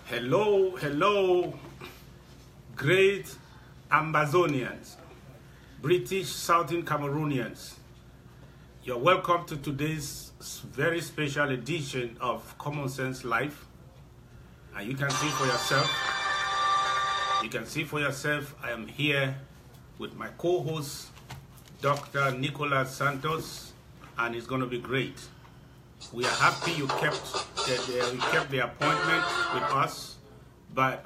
Hello, hello, great Ambazonians, British Southern Cameroonians. You're welcome to today's very special edition of Common Sense Life. And you can see for yourself, I am here with my co-host, Dr. Nicholas Santos, and it's going to be great. We are happy you kept the appointment with us, but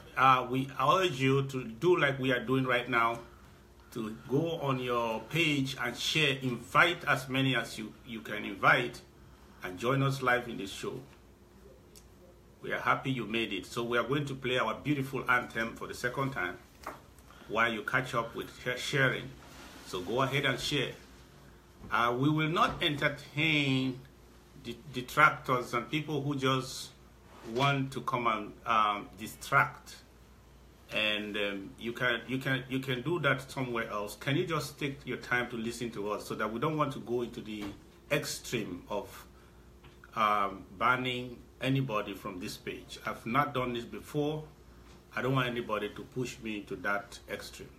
we urge you to do like we are doing right now, to go on your page and share, invite as many as you can invite, and join us live in this show. We are happy you made it. So we are going to play our beautiful anthem for the second time while you catch up with sharing. So go ahead and share. We will not entertain detractors and people who just want to come and distract, and you can do that somewhere else. Can you just take your time to listen to us, so that we don't want to go into the extreme of banning anybody from this page. I've not done this before. I don't want anybody to push me to that extreme.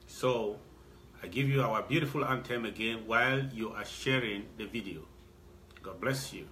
So I give you our beautiful anthem again while you are sharing the video. God bless you.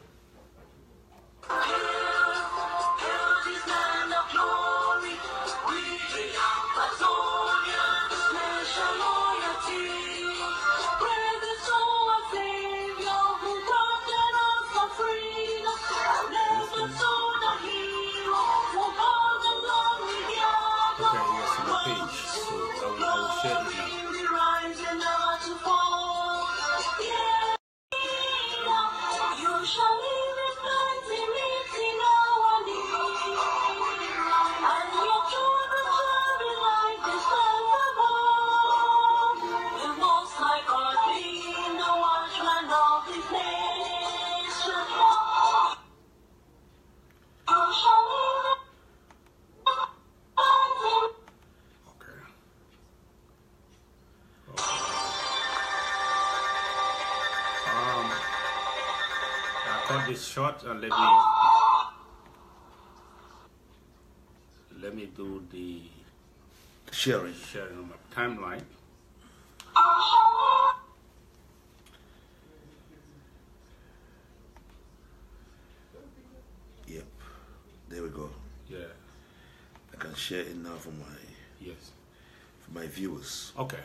This short, and let me do the sharing on my timeline. Yep, there we go. Yeah, I can share it now for my viewers. Okay,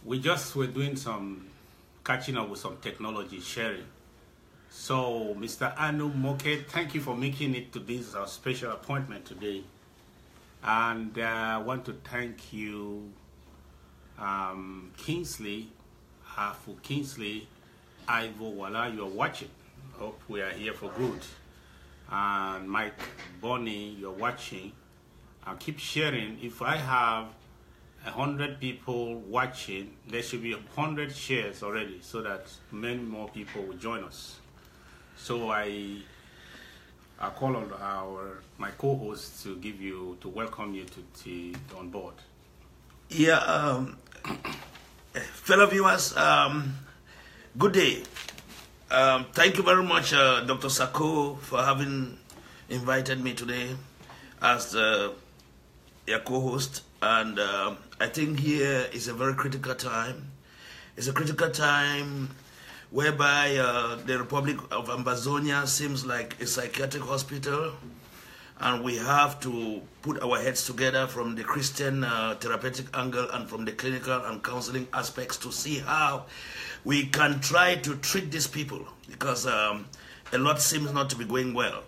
we just were doing some catching up with some technology sharing. So, Mr. Anu Moke, thank you for making it to this special appointment today. And I want to thank you, Kingsley, for Kingsley, Ivo Wala, you're watching. Hope we are here for good. And Mike Bonnie, you're watching. I'll keep sharing. If I have 100 people watching, there should be 100 shares already, so that many more people will join us. So I call on my co-host to welcome you to on board. Yeah, fellow viewers, good day. Thank you very much, Dr. Sako, for having invited me today as your co-host. And I think here is a very critical time. It's a critical time whereby the Republic of Amazonia seems like a psychiatric hospital, and we have to put our heads together from the Christian therapeutic angle and from the clinical and counseling aspects to see how we can try to treat these people, because a lot seems not to be going well.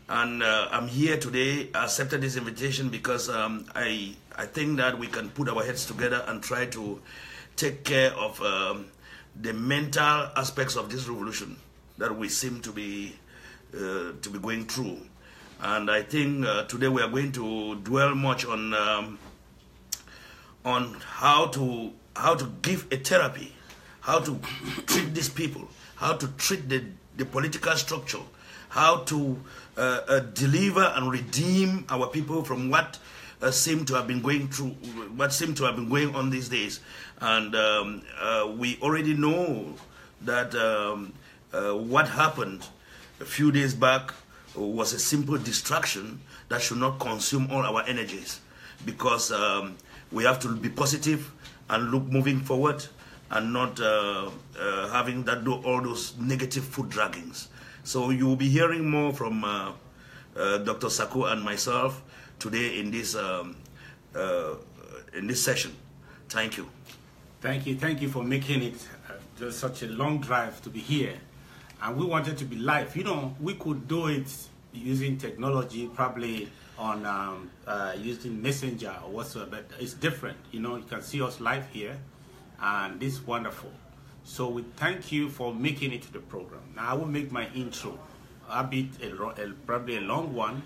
And I'm here today, accepted this invitation because I think that we can put our heads together and try to take care of the mental aspects of this revolution that we seem to be going through. And I think today we are going to dwell much on how to give a therapy, how to treat these people, how to treat the political structure, how to deliver and redeem our people from what seem to have been going through, what seem to have been going on these days. And we already know that what happened a few days back was a simple distraction that should not consume all our energies, because we have to be positive and look moving forward and not having all those negative foot draggings. So you will be hearing more from Dr. Sako and myself today in this session. Thank you. Thank you for making it just such a long drive to be here. And we wanted to be live. You know, we could do it using technology, probably on using Messenger or whatsoever, but it's different. You know, you can see us live here, and this is wonderful. So we thank you for making it to the program. Now I will make my intro, probably a long one,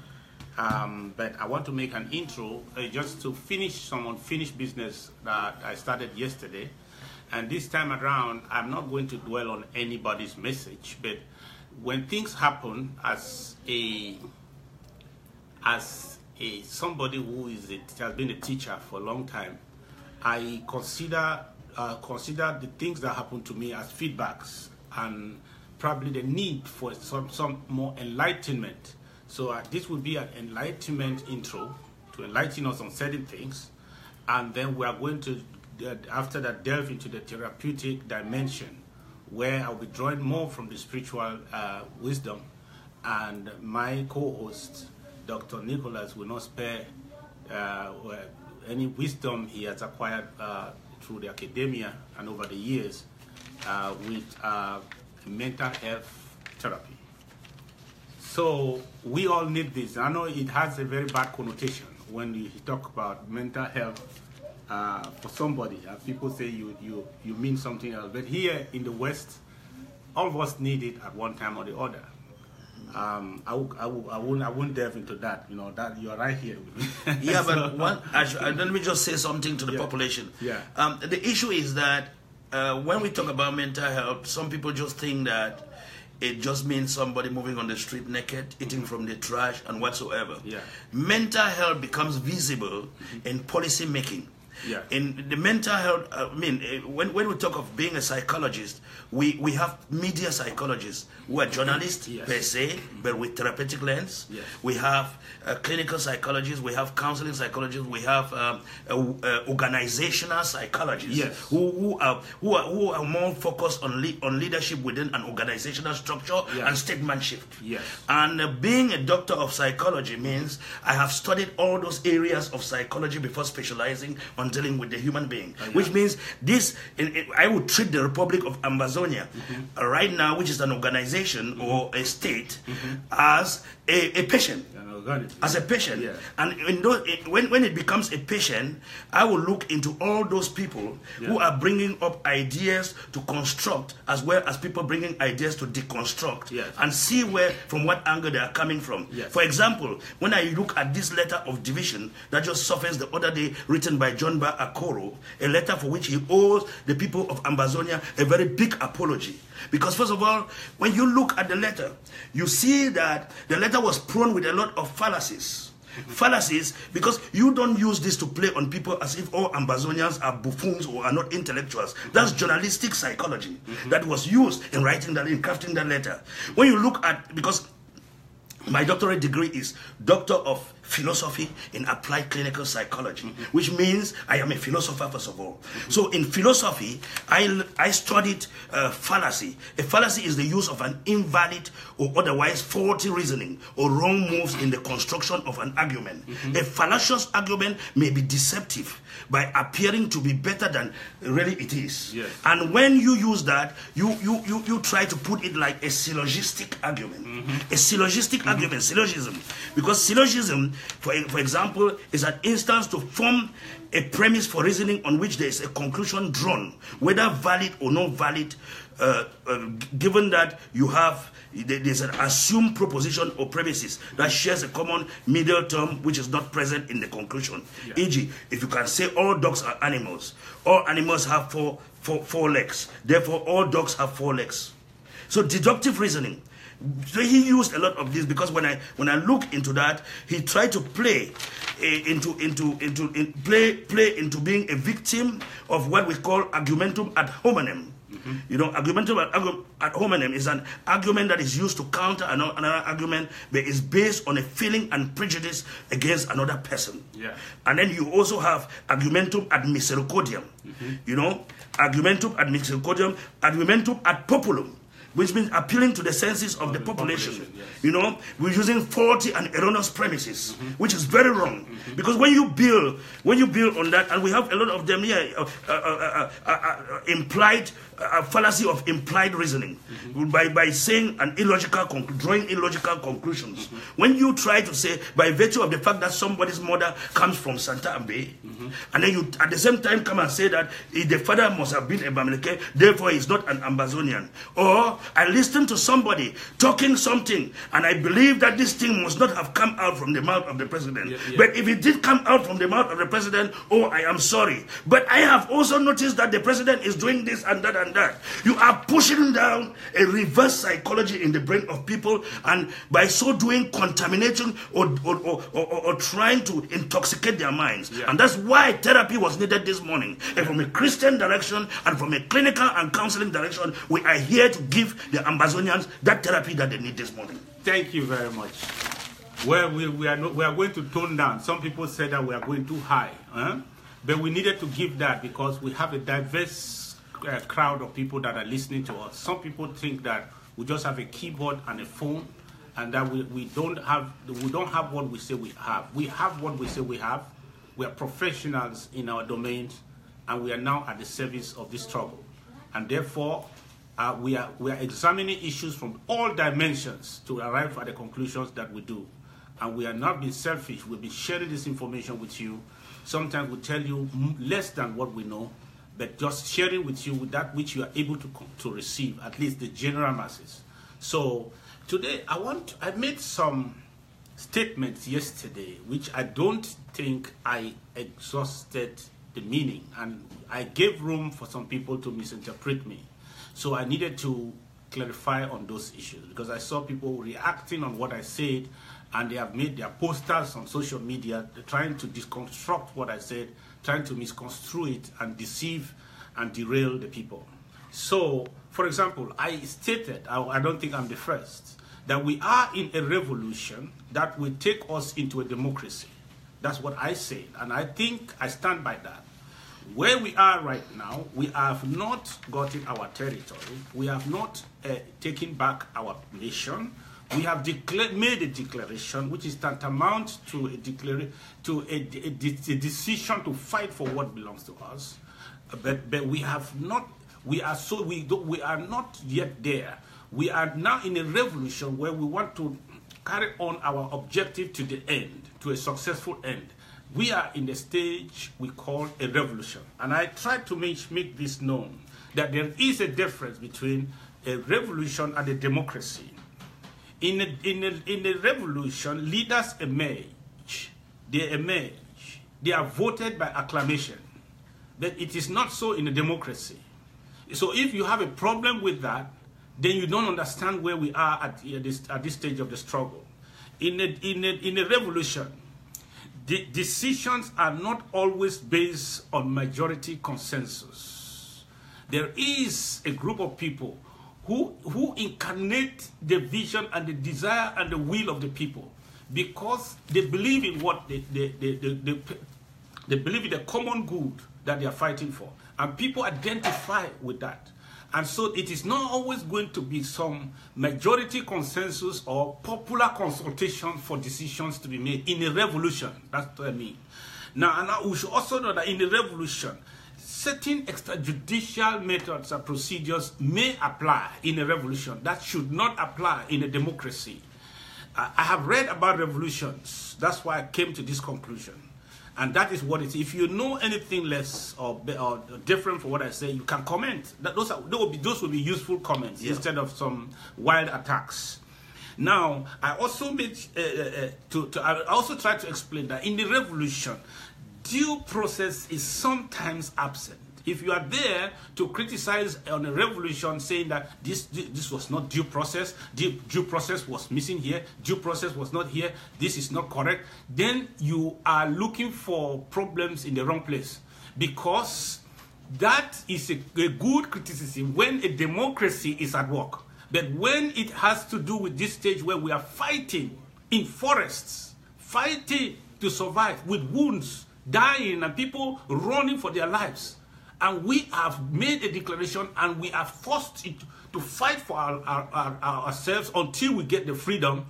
but I want to make an intro just to finish some unfinished business that I started yesterday. And this time around, I'm not going to dwell on anybody's message, but when things happen, as somebody who has been a teacher for a long time, I consider the things that happen to me as feedbacks and probably the need for some more enlightenment. So this will be an enlightenment intro to enlighten us on certain things, and then we are going to after that delve into the therapeutic dimension, where I'll be drawing more from the spiritual wisdom, and my co-host Dr. Nicholas will not spare any wisdom he has acquired through the academia and over the years with mental health therapy. So we all need this. I know it has a very bad connotation when you talk about mental health for somebody. People say you mean something else. But here in the West, all of us need it at one time or the other. I won't delve into that. You know that you're right here with me. Yeah, but let me just say something to the population. Yeah. The issue is that when we talk about mental health, some people just think that it just means somebody moving on the street naked, eating from the trash, and whatsoever. Yeah. Mental health becomes visible in policy making. Yeah. In the mental health, when we talk of being a psychologist, we have media psychologists who are journalists per se, but with therapeutic lens. Yes. We have clinical psychologists, we have counseling psychologists, we have organizational psychologists who are more focused on leadership within an organizational structure and statesmanship. Yes. And being a doctor of psychology means I have studied all those areas of psychology before specializing on dealing with the human being, which means this, I would treat the Republic of Amazonia right now, which is an organization or a state, as a patient. As a patient. Yeah. And when it becomes a patient, I will look into all those people who are bringing up ideas to construct, as well as people bringing ideas to deconstruct, and see from what angle they are coming from. For example, when I look at this letter of division that just surfaced the other day, written by John Ba Akoro, a letter for which he owes the people of Amazonia a very big apology. Because first of all, when you look at the letter, you see that the letter was prone with a lot of fallacies. Fallacies, because you don't use this to play on people as if all Ambazonians are buffoons or are not intellectuals. That's journalistic psychology that was used in writing that, in crafting that letter. When you look at, because my doctorate degree is Doctor of Philosophy in Applied Clinical Psychology, which means I am a philosopher first of all. So in philosophy, I studied fallacy. A fallacy is the use of an invalid or otherwise faulty reasoning or wrong moves in the construction of an argument. A fallacious argument may be deceptive by appearing to be better than really it is. Yes. And when you use that, you try to put it like a syllogistic argument. A syllogistic argument, syllogism. Because syllogism, for example, is an instance to form a premise for reasoning on which there is a conclusion drawn, whether valid or not valid, given that you have, there's an assumed proposition or premises that shares a common middle term which is not present in the conclusion. Yeah. E.g., if you can say all dogs are animals, all animals have four legs, therefore all dogs have 4 legs. So deductive reasoning. So he used a lot of this, because when I look into that, he tried to play into being a victim of what we call argumentum ad hominem. You know, argumentum ad hominem is an argument that is used to counter another argument, but is based on a feeling and prejudice against another person. Yeah. And then you also have argumentum ad misericordiam. You know, argumentum ad misericordiam, argumentum ad populum, which means appealing to the senses of the population. Yes. You know, we're using faulty and erroneous premises, which is very wrong. Because when you build on that, and we have a lot of them here, implied fallacy of implied reasoning, by saying an illogical, drawing illogical conclusions. When you try to say, by virtue of the fact that somebody's mother comes from Santa Abe, and then you at the same time come and say that the father must have been a Bamileke, therefore he's not an Ambazonian. Or I listened to somebody talking something, and I believe that this thing must not have come out from the mouth of the president. But if it did come out from the mouth of the president, oh, I am sorry. But I have also noticed that the president is doing this and that and that. You are pushing down a reverse psychology in the brain of people, and by so doing, contaminating or trying to intoxicate their minds. And that's why therapy was needed this morning. And from a Christian direction and from a clinical and counseling direction, we are here to give the Ambazonians that therapy that they need this morning. Thank you very much. Well, we are going to tone down. Some people said that we are going too high. But we needed to give that because we have a diverse crowd of people that are listening to us. Some people think that we just have a keyboard and a phone, and that we don't have what we say we have. We have what we say we have. We are professionals in our domains, and we are now at the service of this struggle. And therefore, we are examining issues from all dimensions to arrive at the conclusions that we do. And we are not being selfish. We'll be sharing this information with you. Sometimes we tell you less than what we know, but just sharing with you that which you are able to receive, at least the general masses. So today I made some statements yesterday which I don't think I exhausted the meaning, and I gave room for some people to misinterpret me. So I needed to clarify on those issues, because I saw people reacting on what I said, and they have made their posters on social media trying to deconstruct what I said, trying to misconstrue it and deceive and derail the people. So, for example, I stated, I don't think I'm the first, that we are in a revolution that will take us into a democracy. That's what I said, and I think I stand by that. Where we are right now, we have not gotten our territory. We have not taken back our nation. We have made a declaration which is tantamount to a decision to fight for what belongs to us. But we have not. We are not yet there. We are now in a revolution where we want to carry on our objective to the end, to a successful end. We are in the stage we call a revolution. And I try to make this known, that there is a difference between a revolution and a democracy. In a revolution, leaders emerge. They are voted by acclamation. But it is not so in a democracy. So if you have a problem with that, then you don't understand where we are at this stage of the struggle. In a revolution, the decisions are not always based on majority consensus. There is a group of people who incarnate the vision and the desire and the will of the people, because they believe in what they believe in the common good that they are fighting for, and people identify with that. And so it is not always going to be some majority consensus or popular consultation for decisions to be made in a revolution. That's what I mean. Now, we should also know that in a revolution, certain extrajudicial methods and procedures may apply in a revolution that should not apply in a democracy. I have read about revolutions. That's why I came to this conclusion. And that is what it is. If you know anything less or different from what I say, you can comment. Those will be useful comments instead of some wild attacks. Now, I also I also try to explain that in the revolution, due process is sometimes absent. If you are there to criticize on a revolution, saying that this was not due process was missing here, due process was not here, this is not correct, then you are looking for problems in the wrong place. Because that is a good criticism when a democracy is at work. But when it has to do with this stage where we are fighting in forests, fighting to survive with wounds, dying, and people running for their lives, and we have made a declaration and we are forced to fight for ourselves until we get the freedom.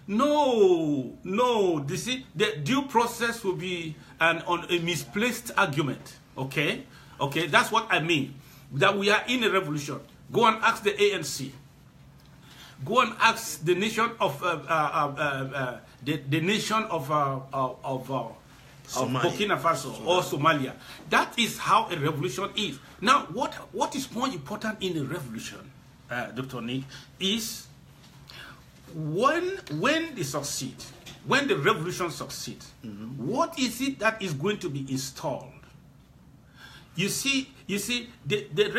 No, the due process will be on a misplaced argument. Okay, that's what I mean. That we are in a revolution. Go and ask the ANC. Go and ask the nation of the nation of Burkina Faso or Somalia. That is how a revolution is. Now, what is more important in a revolution, Dr. Nick, is when they succeed, when the revolution succeeds, what is it that is going to be installed? You see, the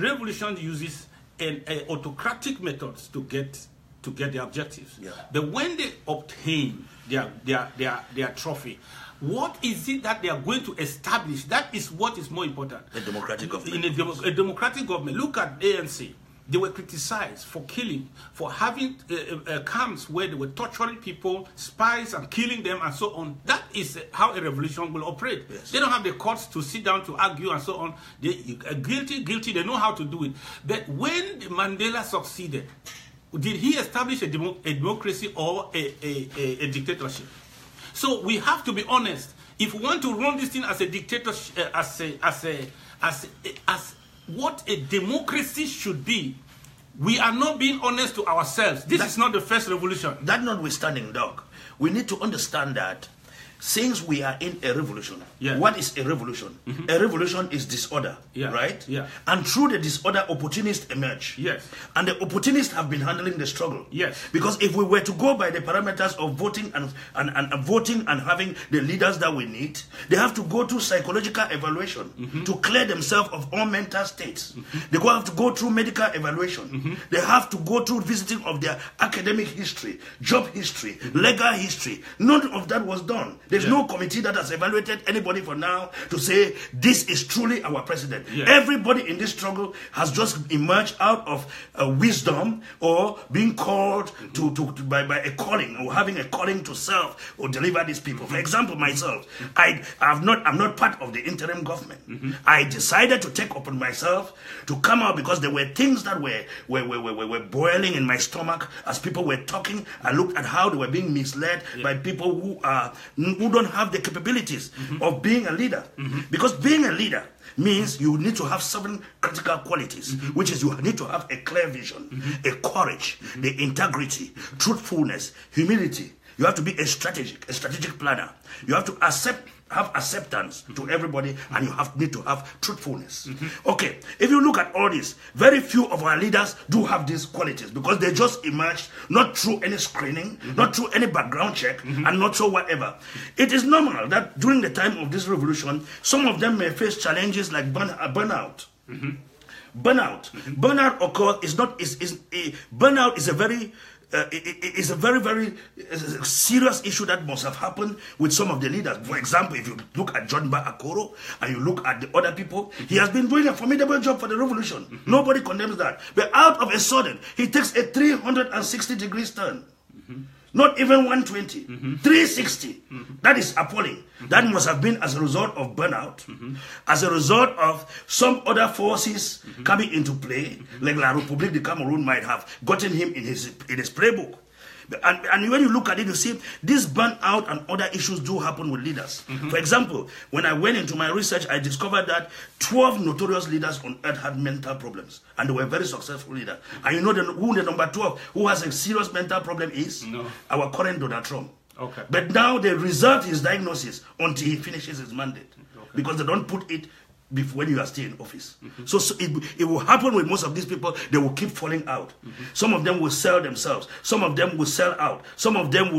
revolution uses an autocratic methods to get their objectives. Yeah. But when they obtain their trophy, what is it that they are going to establish? That is what is more important. A democratic government. In a democratic government. Look at ANC. They were criticized for killing, for having camps where they were torturing people, spies, and killing them, and so on. That is how a revolution will operate. Yes. They don't have the courts to sit down to argue and so on. They are guilty, they know how to do it. But when Mandela succeeded, did he establish a democracy or a dictatorship? So we have to be honest. If we want to run this thing as a dictatorship, as what a democracy should be, we are not being honest to ourselves. This is not the first revolution. That notwithstanding, Doc, we need to understand that since we are in a revolution, what is a revolution? A revolution is disorder, right? Yeah. And through the disorder, opportunists emerge. Yes. And the opportunists have been handling the struggle. Yes. Because if we were to go by the parameters of voting and voting and having the leaders that we need, they have to go through psychological evaluation to clear themselves of all mental states. They have to go through medical evaluation. They have to go through visiting of their academic history, job history, legal history. None of that was done. There's no committee that has evaluated anybody for now to say this is truly our president. Everybody in this struggle has just emerged out of wisdom or being called by a calling or having a calling to serve or deliver these people. For example, myself, I'm not part of the interim government. I decided to take upon myself to come out because there were things that were boiling in my stomach as people were talking. I looked at how they were being misled by people who don't have the capabilities of being a leader. Because being a leader means you need to have 7 critical qualities, which is you need to have a clear vision, a courage, the integrity, truthfulness, humility. You have to be a strategic planner. You have to have acceptance to everybody, and you need to have truthfulness. Okay, if you look at all this, very few of our leaders do have these qualities because they just emerged not through any screening, not through any background check, and not through whatever. It is normal that during the time of this revolution, some of them may face challenges like burnout. Burnout occurs burnout is a very it's a very, very serious issue that must have happened with some of the leaders. For example, if you look at John Akoro and you look at the other people, he has been doing a formidable job for the revolution. Nobody condemns that. But out of a sudden, he takes a 360-degree turn. Not even 120, 360. That is appalling. That must have been as a result of burnout, as a result of some other forces coming into play, like La République de Cameroon might have gotten him in his playbook. And when you look at it, you see this burnout and other issues do happen with leaders. For example, when I went into my research, I discovered that 12 notorious leaders on earth had mental problems. And they were very successful leaders. And you know who the number 12 who has a serious mental problem is? No. Our current Donald Trump. Okay. But now they reserve his diagnosis until he finishes his mandate. Okay. Because they don't put it when you are still in office. So it will happen with most of these people. They will keep falling out. Some of them will sell themselves. Some of them will sell out. Some of them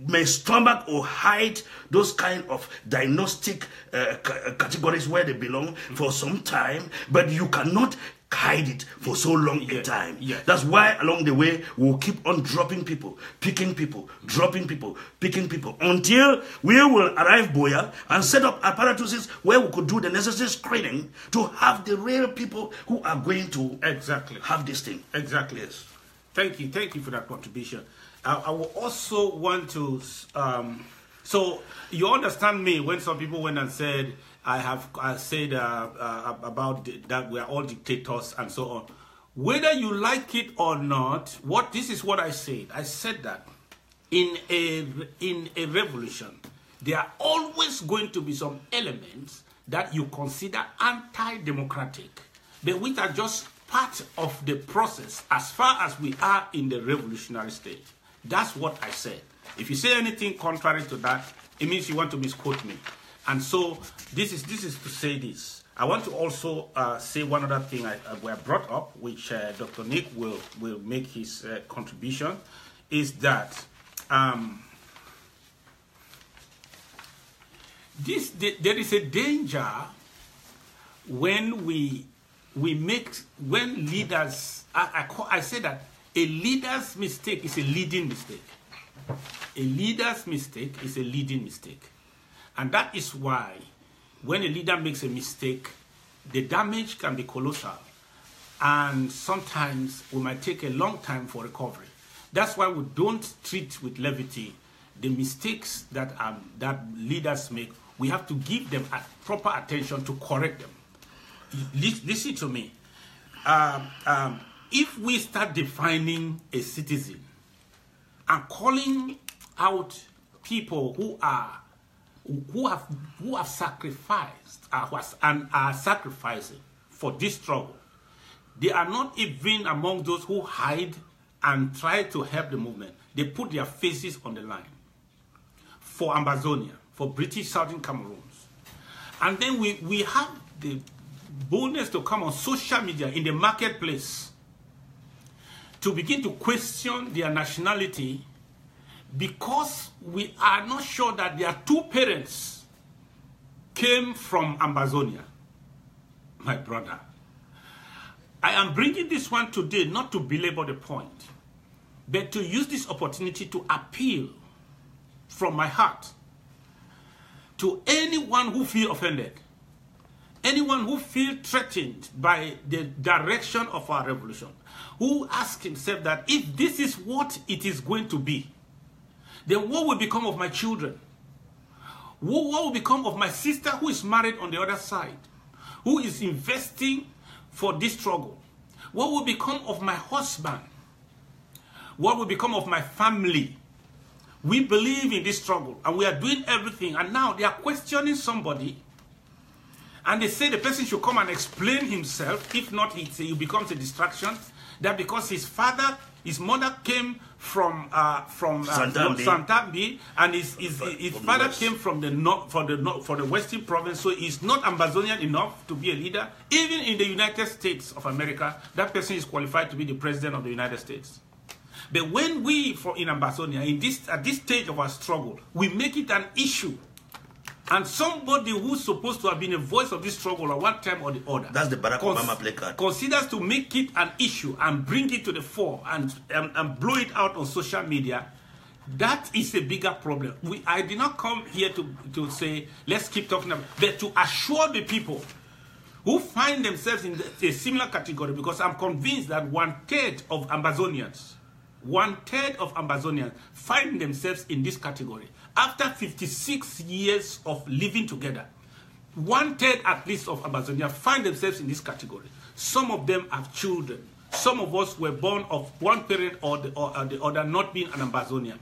may stomach or hide those kind of diagnostic categories where they belong for some time. But you cannot hide it for so long a time. That's why along the way we'll keep on dropping people, picking people, dropping people, picking people, until we will arrive, Boya, and set up apparatuses where we could do the necessary screening to have the real people who are going to have this thing. Exactly. Yes. Thank you for that contribution. I will also want to so you understand me when some people went and said I said about that we are all dictators and so on. Whether you like it or not, this is what I said. I said that in a revolution, there are always going to be some elements that you consider anti-democratic, but which are just part of the process as far as we are in the revolutionary stage. That's what I said. If you say anything contrary to that, it means you want to misquote me. And so this is to say this. I want to also say one other thing I brought up, which Dr. Nick will make his contribution, is that there is a danger when when leaders. I say that a leader's mistake is a leading mistake. A leader's mistake is a leading mistake. And that is why when a leader makes a mistake, the damage can be colossal. And sometimes we might take a long time for recovery. That's why we don't treat with levity the mistakes that leaders make. We have to give them proper attention to correct them. Listen to me. If we start defining a citizen and calling out people who have sacrificed and are sacrificing for this struggle, they are not even among those who hide and try to help the movement. They put their faces on the line for Ambazonia, for British Southern Cameroons. And then we have the boldness to come on social media in the marketplace to begin to question their nationality because we are not sure that their two parents came from Ambazonia. My brother, I am bringing this one today not to belabor the point, but to use this opportunity to appeal from my heart to anyone who feels offended, anyone who feels threatened by the direction of our revolution, who asks himself that if this is what it is going to be, then what will become of my children? What will become of my sister who is married on the other side, who is investing for this struggle? What will become of my husband? What will become of my family? We believe in this struggle and we are doing everything, and now they are questioning somebody and they say the person should come and explain himself. If not, it becomes a distraction. That because his mother came from Santambi, and his father came from the north, for the western province, so he's not Ambazonian enough to be a leader. Even in the United States of America, that person is qualified to be the president of the United States. But when we, in Ambazonia, at this stage of our struggle, we make it an issue And somebody who's supposed to have been a voice of this struggle at one time or the other. That's the Barack Obama play card. Considers to make it an issue and bring it to the fore and blow it out on social media. That is a bigger problem. I did not come here to say, let's keep talking about, but to assure the people who find themselves in a similar category, because I'm convinced that 1/3 of Ambazonians, 1/3 of Ambazonians find themselves in this category. After 56 years of living together, 1/3 at least of Ambazonians find themselves in this category. Some of them have children. Some of us were born of one parent or the other not being an Ambazonian.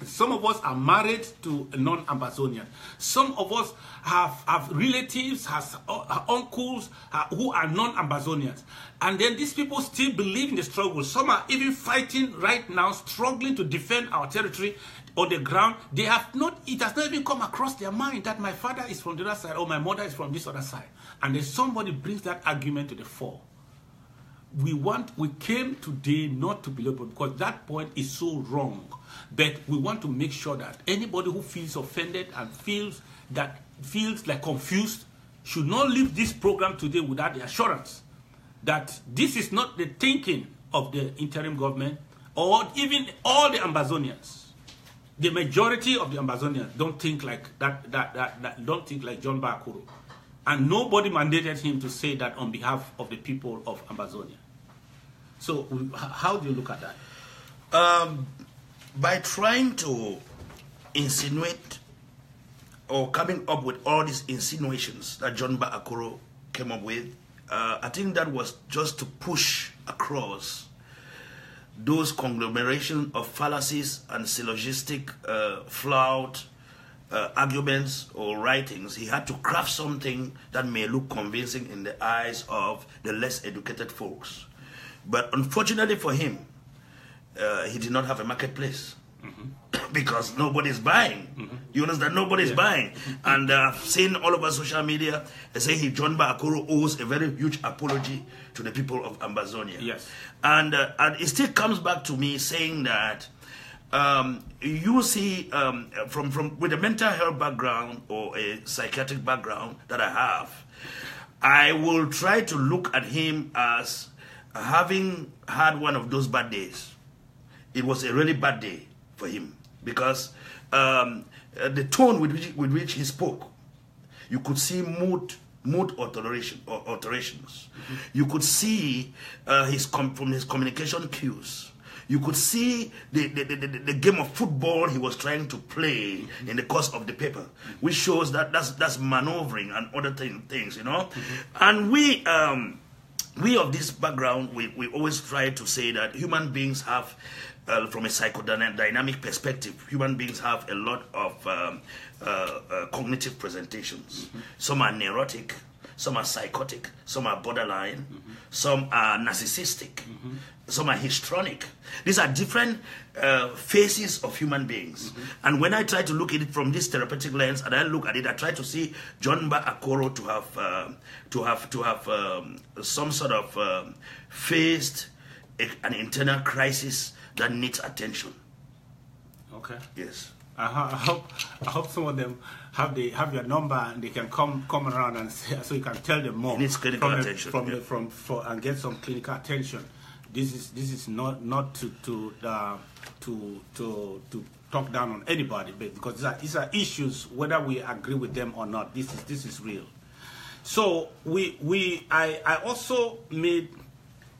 Some of us are married to a non-Ambazonian. Some of us have relatives, have uncles who are non-Ambazonians. And then these people still believe in the struggle. Some are even fighting right now, struggling to defend our territory on the ground. They have not, it has not even come across their mind that my father is from the other side or my mother is from this other side. And then somebody brings that argument to the fore. We came today not to belabor, because that point is so wrong. But we want to make sure that anybody who feels offended and feels like confused should not leave this program today without the assurance that this is not the thinking of the interim government or even all the Ambazonians. The majority of the Ambazonians don't think like don't think like John Bakuro. And nobody mandated him to say that on behalf of the people of Ambazonia. So how do you look at that? By trying to insinuate or coming up with all these insinuations that John Bakuro came up with, I think that was just to push across those conglomeration of fallacies and syllogistic flawed arguments or writings. He had to craft something that may look convincing in the eyes of the less educated folks. But unfortunately for him, he did not have a marketplace. Because nobody's buying. You understand? Nobody's buying. And I've seen all over social media, they say John Bakuro owes a very huge apology to the people of Ambazonia. Yes. And it still comes back to me saying that you see, with a mental health background or a psychiatric background that I have, I will try to look at him as having had one of those bad days. It was a really bad day for him because the tone with which he spoke, you could see mood alterations. You could see from his communication cues. You could see the game of football he was trying to play in the course of the paper, which shows that that's maneuvering and other things, you know. And we of this background, we always try to say that human beings have, from a psychodynamic perspective, human beings have a lot of cognitive presentations. Some are neurotic, some are psychotic, some are borderline, some are narcissistic, some are histrionic. These are different phases of human beings. And when I try to look at it from this therapeutic lens, and I look at it, I try to see John Bakuro to have some sort of faced an internal crisis that needs attention. Okay. Yes. I hope some of them have your number and they can come around and say, so you can tell them more. It needs clinical attention and get some clinical attention. This is not to talk down on anybody, but because these are issues whether we agree with them or not. This is real. So I also made.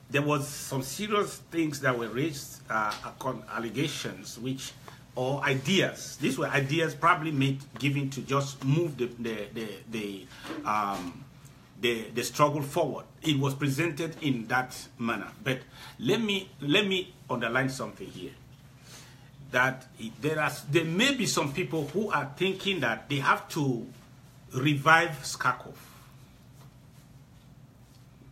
There was some serious things that were raised, allegations, or ideas. These were ideas probably given to just move the struggle forward. It was presented in that manner. But let me underline something here. That there may be some people who are thinking that they have to revive Sako.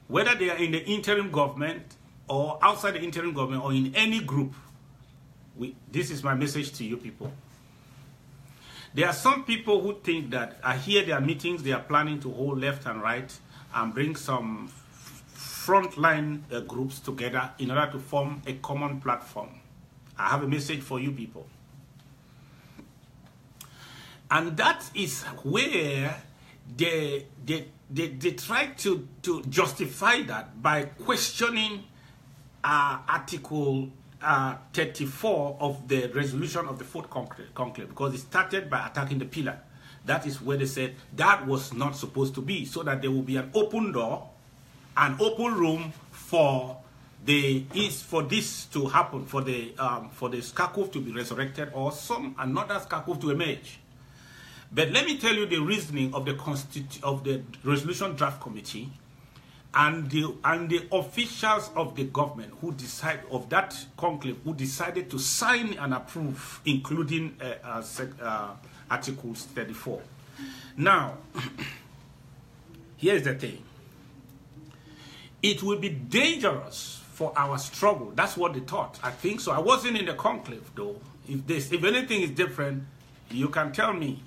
Whether they are in the interim government or outside the interim government or in any group, this is my message to you people. There are some people who think that I hear their meetings, they are planning to hold left and right and bring some frontline groups together in order to form a common platform. I have a message for you people. And that is where they try to justify that by questioning Article 34 of the resolution of the Fourth Conclave, because it started by attacking the pillar. That is where they said that was not supposed to be, so that there will be an open door, an open room for this to happen, for the Sako to be resurrected, or another Sako to emerge. But let me tell you the reasoning of the resolution draft committee and the officials of the government who decide of that conclave who decided to sign and approve, including Articles 34. Now, here's the thing. It will be dangerous for our struggle. That's what they thought. I think so. I wasn't in the conclave, though. If anything is different, you can tell me,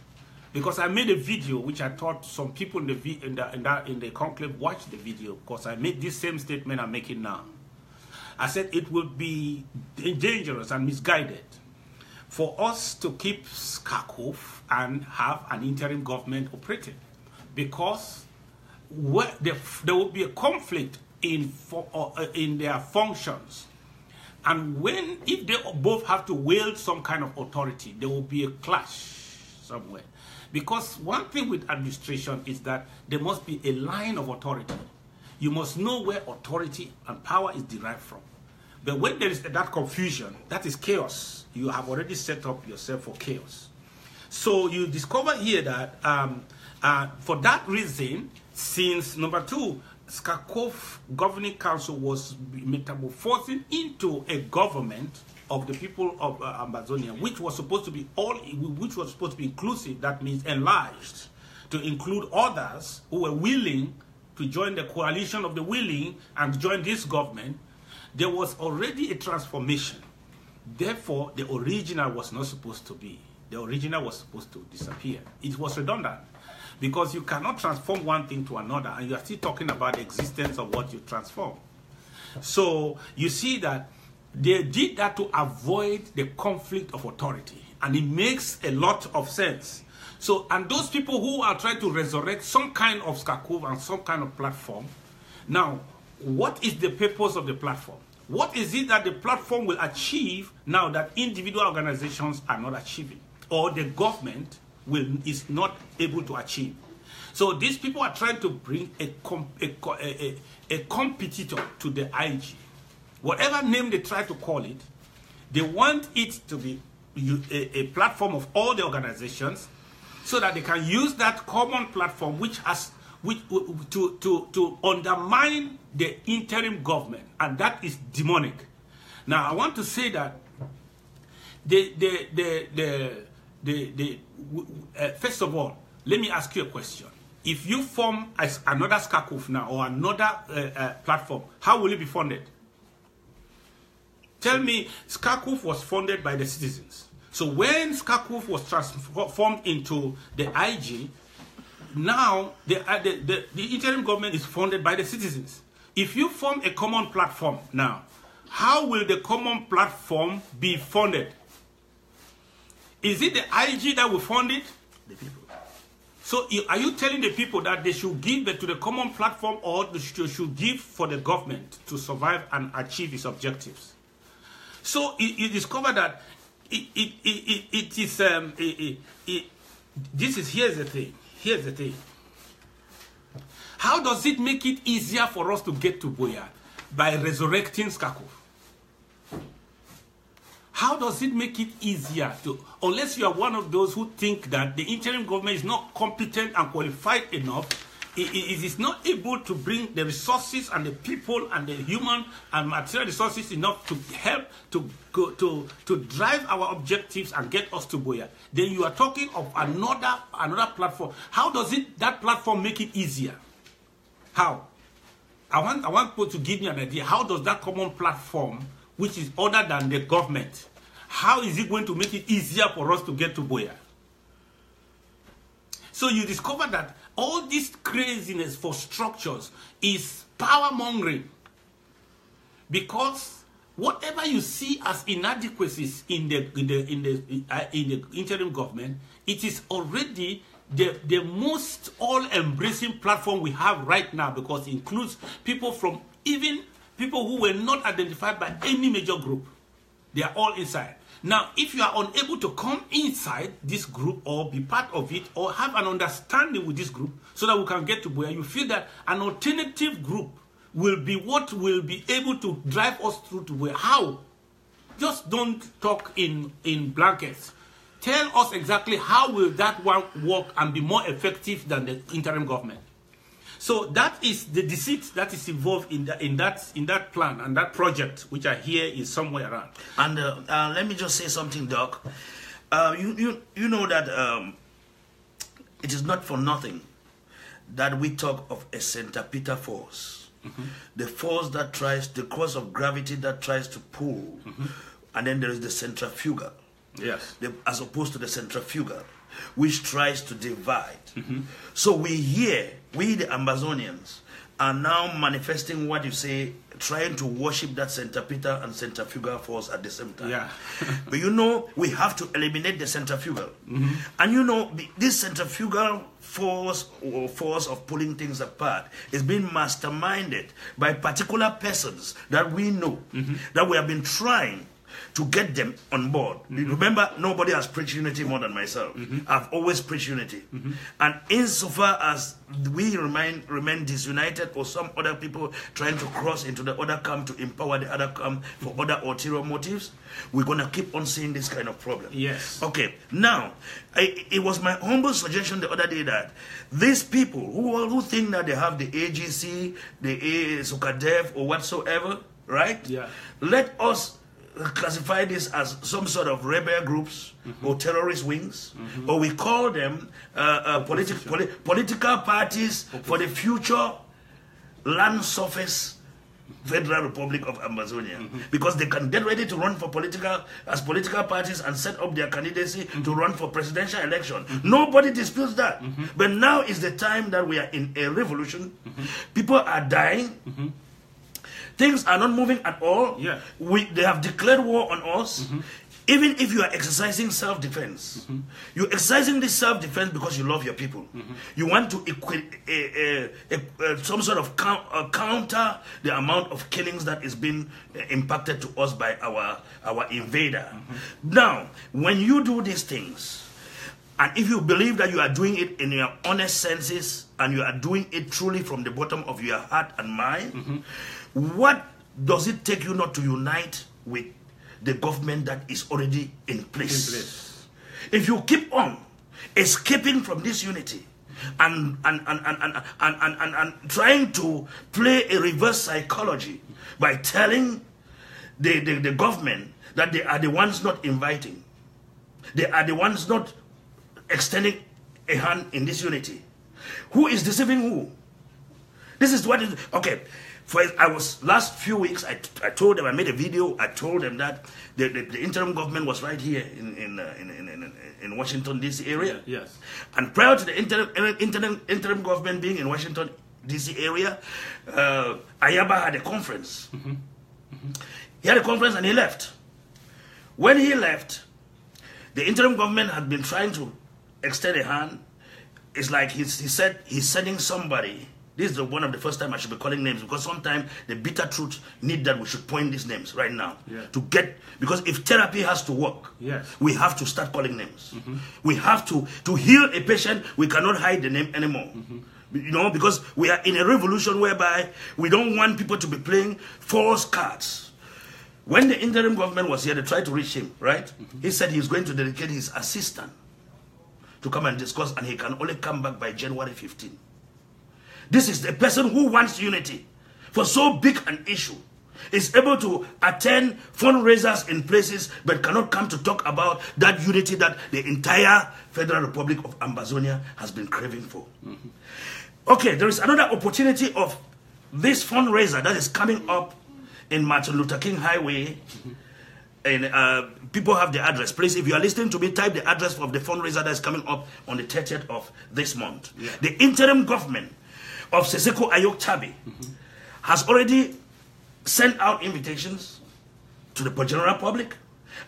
because I made a video which I thought some people in the conclave watched the video, because I made this same statement I'm making now. I said it will be dangerous and misguided for us to keep Sako and have an interim government operating, because there will be a conflict in their functions, and if they both have to wield some kind of authority, there will be a clash somewhere. Because one thing with administration is that there must be a line of authority. You must know where authority and power is derived from. But when there is that confusion, that is chaos. You have already set up yourself for chaos. So you discover here that for that reason, since number 2, Sako Governing Council was metamorphosing into a government of the people of Amazonia, which was supposed to be inclusive. That means enlarged to include others who were willing to join the coalition of the willing and join this government. There was already a transformation. Therefore, the original was not supposed to be. The original was supposed to disappear. It was redundant, because you cannot transform one thing to another, and you are still talking about the existence of what you transform. So you see that they did that to avoid the conflict of authority, and it makes a lot of sense. So, and those people who are trying to resurrect some kind of Sako and some kind of platform, now, what is the purpose of the platform? What is it that the platform will achieve now that individual organizations are not achieving, or the government is not able to achieve? So these people are trying to bring a competitor to the IG. Whatever name they try to call it, they want it to be a platform of all the organizations, so that they can use that common platform to undermine the interim government, and that is demonic. Now, I want to say that first of all, let me ask you a question. If you form another Sako now, or another platform, how will it be funded? Tell me, Sako was funded by the citizens. So when Sako was transformed into the IG, now the interim government is funded by the citizens. If you form a common platform now, how will the common platform be funded? Is it the IG that will fund it? The people. So are you telling the people that they should give to the common platform, or they should give for the government to survive and achieve its objectives? So you discover that here's the thing. Here's the thing. How does it make it easier for us to get to Boya? By resurrecting Sako. How does it make it easier to, unless you are one of those who think that the interim government is not competent and qualified enough, it is not able to bring the resources and the people and the human and material resources enough to help to drive our objectives and get us to Boya, then you are talking of another platform. How does that platform make it easier? How? I want people to give me an idea. How does that common platform, which is other than the government, how is it going to make it easier for us to get to Boya? So you discover that all this craziness for structures is power mongering, because whatever you see as inadequacies in the interim government, it is already the most all-embracing platform we have right now, because it includes people from even people who were not identified by any major group. They are all inside. Now, if you are unable to come inside this group or be part of it or have an understanding with this group so that we can get to where you feel that an alternative group will be what will be able to drive us through to where, how? Just don't talk in blankets. Tell us exactly how will that one work and be more effective than the interim government. So that is the deceit that is involved in that plan and that project, which I hear is somewhere around. And let me just say something, Doc. You know that it is not for nothing that we talk of a centripetal force, the force that tries, the force of gravity that tries to pull, and then there is the centrifugal. Yes. As opposed to the centrifugal, which tries to divide. So we here, we the Amazonians, are now manifesting what you say, trying to worship that centripetal and centrifugal force at the same time. Yeah. But you know, we have to eliminate the centrifugal. And you know, this centrifugal force or force of pulling things apart is being masterminded by particular persons that we know, that we have been trying to get them on board. Remember, nobody has preached unity more than myself. I've always preached unity. And insofar as we remain disunited, or some other people trying to cross into the other camp to empower the other camp for other ulterior motives, we're going to keep on seeing this kind of problem. Yes. Okay, now, it was my humble suggestion the other day that these people who think that they have the AGC, the Sukadev, or whatsoever, right? Yeah. Let us classify this as some sort of rebel groups or terrorist wings, or we call them political parties for the future land surface Federal Republic of Amazonia, because they can get ready to run for political parties and set up their candidacy to run for presidential election. Nobody disputes that. But now is the time that we are in a revolution. People are dying. Things are not moving at all. Yeah. They have declared war on us. Even if you are exercising self-defense, you're exercising this self-defense because you love your people. You want to some sort of counter the amount of killings that is being impacted to us by our invader. Now, when you do these things, and if you believe that you are doing it in your honest senses, and you are doing it truly from the bottom of your heart and mind, what does it take you not to unite with the government that is already in place? If you keep on escaping from this unity and trying to play a reverse psychology by telling the government that they are the ones not inviting, they are the ones not extending a hand in this unity, who is deceiving who? This is what is okay. Last few weeks, I told them, I made a video, I told them that the interim government was right here in Washington, D.C. area. Yes. And prior to the interim government being in Washington, D.C. area, Ayaba had a conference. He had a conference and he left. When he left, the interim government had been trying to extend a hand. It's like he said he's sending somebody. This is one of the first time I should be calling names, because sometimes the bitter truth need that we should point these names right now to get, because if therapy has to work, we have to start calling names. We have to heal a patient. We cannot hide the name anymore. You know, because we are in a revolution whereby we don't want people to be playing false cards. When the interim government was here, they tried to reach him, right? He said he's going to dedicate his assistant to come and discuss, and he can only come back by January 15. This is the person who wants unity for so big an issue, is able to attend fundraisers in places, but cannot come to talk about that unity that the entire Federal Republic of Amazonia has been craving for. Okay, there is another opportunity of this fundraiser that is coming up in Martin Luther King Highway. And people have the address. Please, if you are listening to me, type the address of the fundraiser that is coming up on the 30th of this month. The interim government of Seseko Ayok Chabi has already sent out invitations to the general public,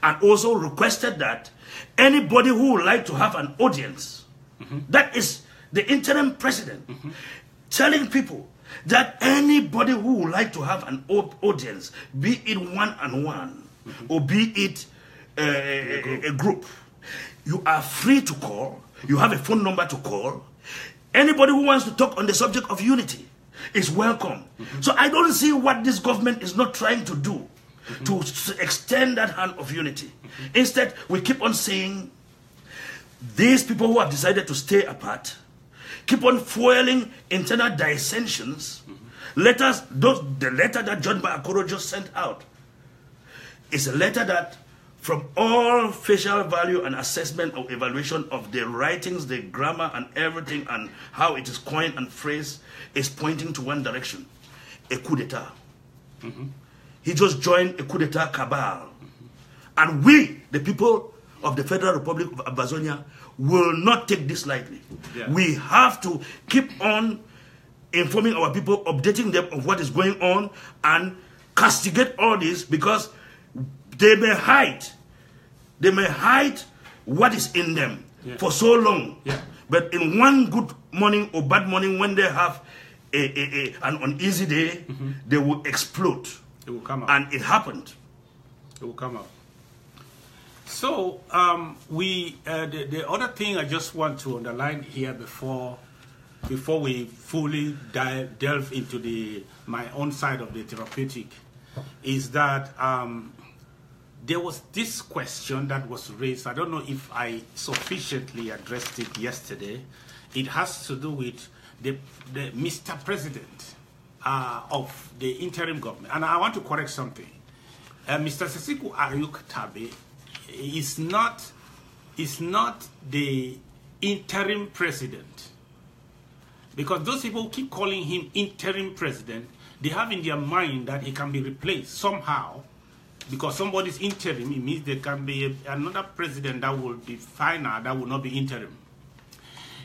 and also requested that anybody who would like to have an audience, that is the interim president, telling people that anybody who would like to have an audience, be it one-on-one, or be it a group, you are free to call. You have a phone number to call. Anybody who wants to talk on the subject of unity is welcome. So I don't see what this government is not trying to do to extend that hand of unity. Instead, we keep on saying these people who have decided to stay apart keep on fueling internal dissensions. The letter that John Bakoro just sent out is a letter that, from all facial value and assessment or evaluation of the writings, the grammar and everything, and how it is coined and phrased, is pointing to one direction: a coup d'etat. He just joined a coup d'etat cabal. And we, the people of the Federal Republic of Amazonia, will not take this lightly. We have to keep on informing our people, updating them of what is going on, and castigate all this, because they may hide what is in them for so long. But in one good morning or bad morning, when they have an uneasy day, they will explode. It will come out. And it happened. It will come out. So the other thing I just want to underline here before we fully delve into my own side of the therapeutic is that there was this question that was raised. I don't know if I sufficiently addressed it yesterday. It has to do with the Mr. President of the interim government. And I want to correct something. Mr. Sesiku Ayuk Tabe is not the interim president. Because those people who keep calling him interim president, they have in their mind that he can be replaced somehow. Because somebody's interim, it means there can be another president that will be final, that will not be interim.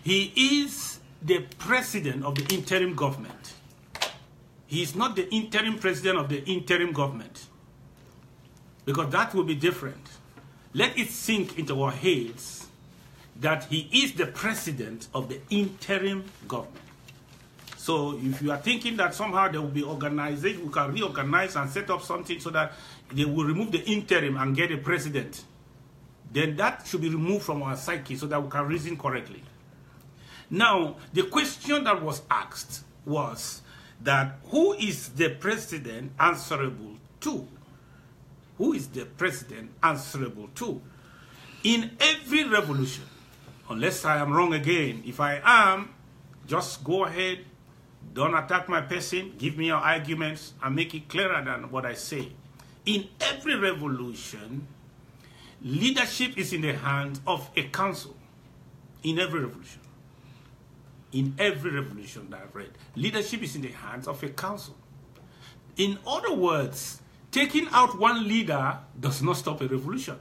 He is the president of the interim government. He is not the interim president of the interim government. Because that will be different. Let it sink into our heads that he is the president of the interim government. So if you are thinking that somehow there will be organization, we can reorganize and set up something so that they will remove the interim and get a president, then that should be removed from our psyche so that we can reason correctly. Now, the question that was asked was that who is the president answerable to? Who is the president answerable to? In every revolution, unless I am wrong again, if I am, just go ahead, don't attack my person, give me your arguments, and make it clearer than what I say. In every revolution, leadership is in the hands of a council. In every revolution. In every revolution that I've read, leadership is in the hands of a council. In other words, taking out one leader does not stop a revolution.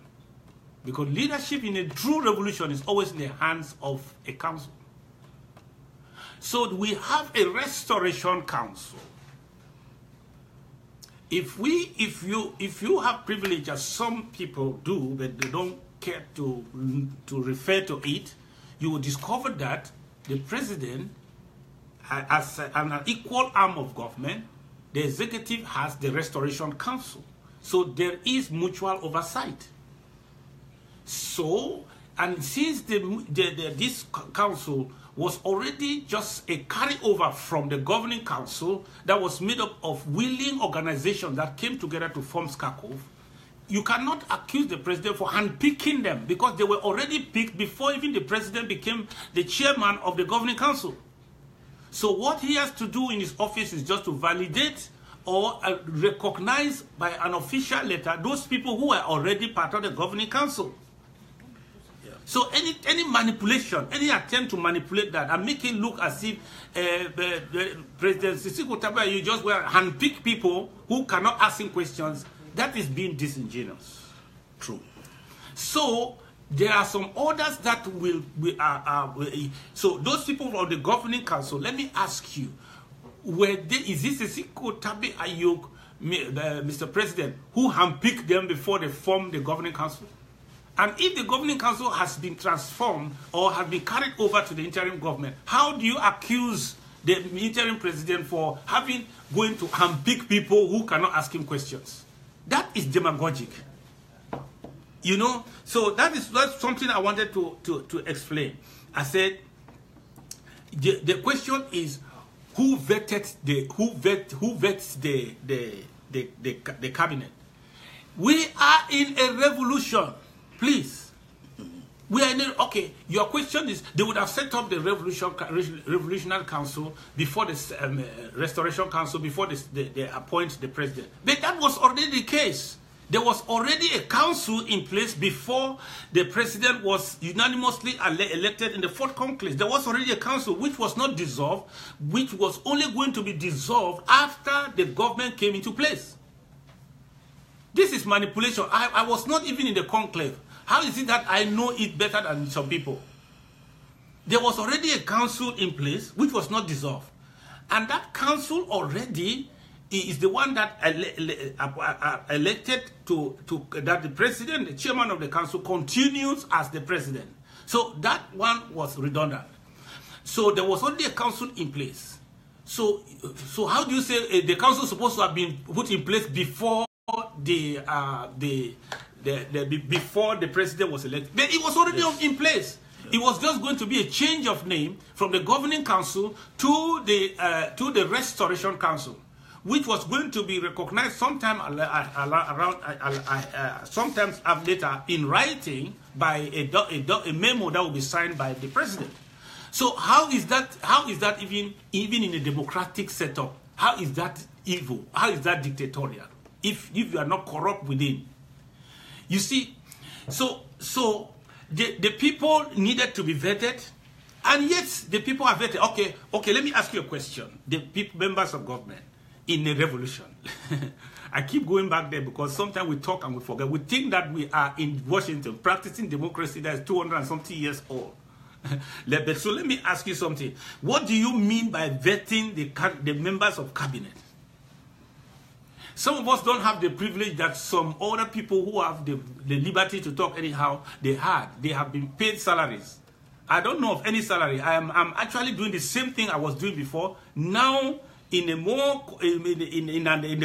Because leadership in a true revolution is always in the hands of a council. So we have a restoration council. If you have privilege, as some people do, but they don't care to refer to it, you will discover that the president, as an equal arm of government, the executive has the restoration council. So there is mutual oversight. So, and since this council was already just a carryover from the governing council that was made up of willing organizations that came together to form SCACO, you cannot accuse the president for handpicking them because they were already picked before even the president became the chairman of the governing council. So what he has to do in his office is just to validate or recognize by an official letter those people who are already part of the governing council. So any manipulation, any attempt to manipulate that and make it look as if President Sisiku Tabe, you just were handpick people who cannot ask him questions, that is being disingenuous. True. So there are some orders that will so those people of the governing council, let me ask you, is this Sisiku Tabe Ayuk Mr. President, who handpicked them before they formed the governing council? And if the governing council has been transformed or has been carried over to the interim government, how do you accuse the interim president for going to handpick people who cannot ask him questions? That is demagogic. You know, so that's something I wanted to explain. I said the question is who vets the cabinet. We are in a revolution. Please, we are in okay. Your question is they would have set up the revolutionary council before the restoration council before they appoint the president. But that was already the case. There was already a council in place before the president was unanimously elected in the fourth conclave. There was already a council which was not dissolved, which was only going to be dissolved after the government came into place. This is manipulation. I was not even in the conclave. How is it that I know it better than some people? There was already a council in place which was not dissolved. And that council already is the one that elected that the president, the chairman of the council, continues as the president. So that one was redundant. So there was already a council in place. So how do you say the council is supposed to have been put in place before before the president was elected? But it was already in place. It was just going to be a change of name from the governing council to the restoration council, which was going to be recognized sometime sometimes later in writing by a memo that will be signed by the president. So how is that even in a democratic setup? How is that evil? How is that dictatorial? If you are not corrupt within, you see, so the people needed to be vetted, and yet the people are vetted. Okay. Let me ask you a question. The people, members of government in a revolution. I keep going back there because sometimes we talk and we forget. We think that we are in Washington practicing democracy that is 200 and something years old. So let me ask you something. What do you mean by vetting the members of cabinet? Some of us don't have the privilege that some other people who have the liberty to talk anyhow, they have been paid salaries. I don't know of any salary. I'm actually doing the same thing I was doing before, now in the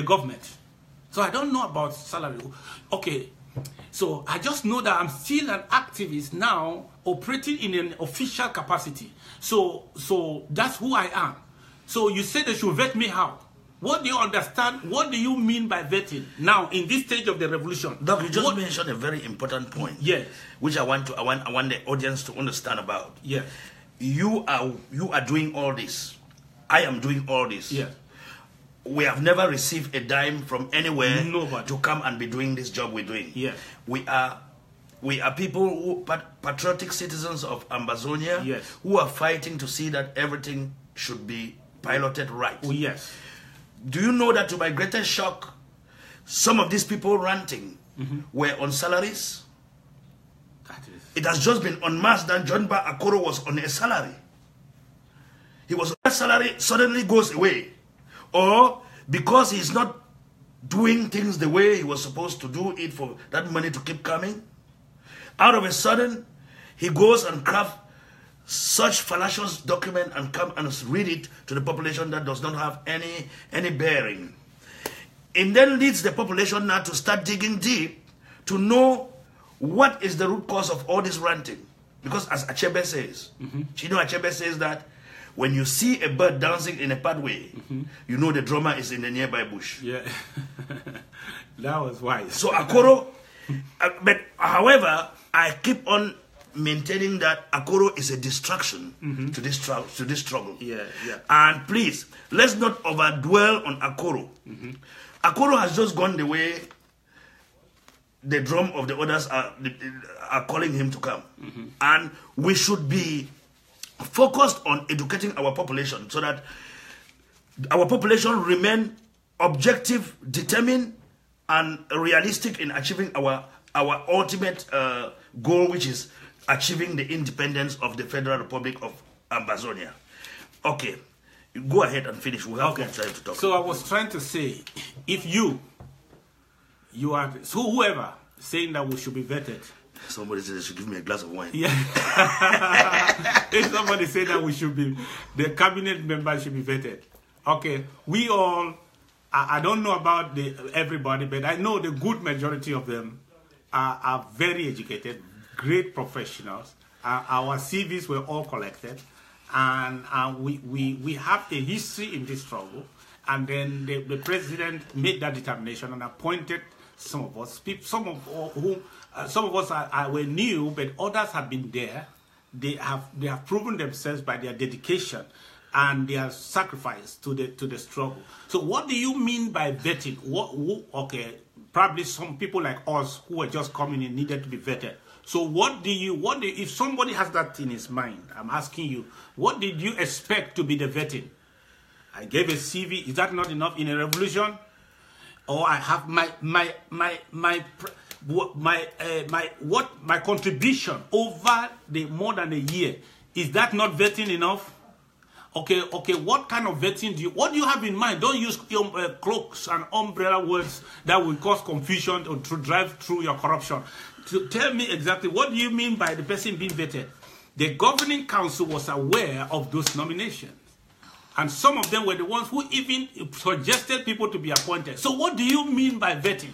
government. So I don't know about salary. Okay, so I just know that I'm still an activist now, operating in an official capacity. So that's who I am. So you say they should vet me how? What do you understand? What do you mean by vetting now in this stage of the revolution? Doc, you just mentioned a very important point. Yes. Which I want the audience to understand about. Yes. You are doing all this. I am doing all this. Yes. We have never received a dime from anywhere. Nobody. To come and be doing this job we're doing. Yes. We are people patriotic citizens of Ambazonia. Yes. Who are fighting to see that everything should be piloted right. Oh, yes. Do you know that to my greatest shock, some of these people ranting were on salaries? It has just been unmasked that John Ba Akoro was on a salary. He was on a salary, suddenly goes away. Or because he's not doing things the way he was supposed to do it for that money to keep coming, out of a sudden, he goes and crafts such fallacious document and come and read it to the population that does not have any bearing. It then leads the population now to start digging deep to know what is the root cause of all this ranting. Because as Achebe says, Chino Achebe says that when you see a bird dancing in a pathway, you know the drummer is in the nearby bush. Yeah. That was wise. So Akoro, but however, I keep on maintaining that Akoro is a distraction to this struggle. Yeah. And please, let's not overdwell on Akoro. Akoro has just gone the way the drum of the others are calling him to come. And we should be focused on educating our population so that our population remain objective, determined, and realistic in achieving our ultimate goal, which is achieving the independence of the Federal Republic of Ambazonia. Okay, Go ahead and finish. We have Okay. more time to talk. So I was trying to say, if you are, so whoever saying that we should be vetted. Somebody said they should give me a glass of wine. Yeah. If somebody say that the cabinet members should be vetted. Okay, we all, I don't know about everybody, but I know the good majority of them are very educated, great professionals. Our CVs were all collected, and we have a history in this struggle. And then the president made that determination and appointed some of us, some of us were new, but others have been there. They have proven themselves by their dedication and their sacrifice to the struggle. So what do you mean by vetting? Okay, probably some people like us who are just coming in needed to be vetted. So what do you if somebody has that in his mind, I'm asking you, what did you expect to be the vetting? I gave a CV. Is that not enough in a revolution? Or I have my contribution over the more than a year. Is that not vetting enough? Okay. What kind of vetting what do you have in mind? Don't use cloaks and umbrella words that will cause confusion or to drive through your corruption. To tell me exactly what do you mean by the person being vetted? The governing council was aware of those nominations. And some of them were the ones who even suggested people to be appointed. So what do you mean by vetting?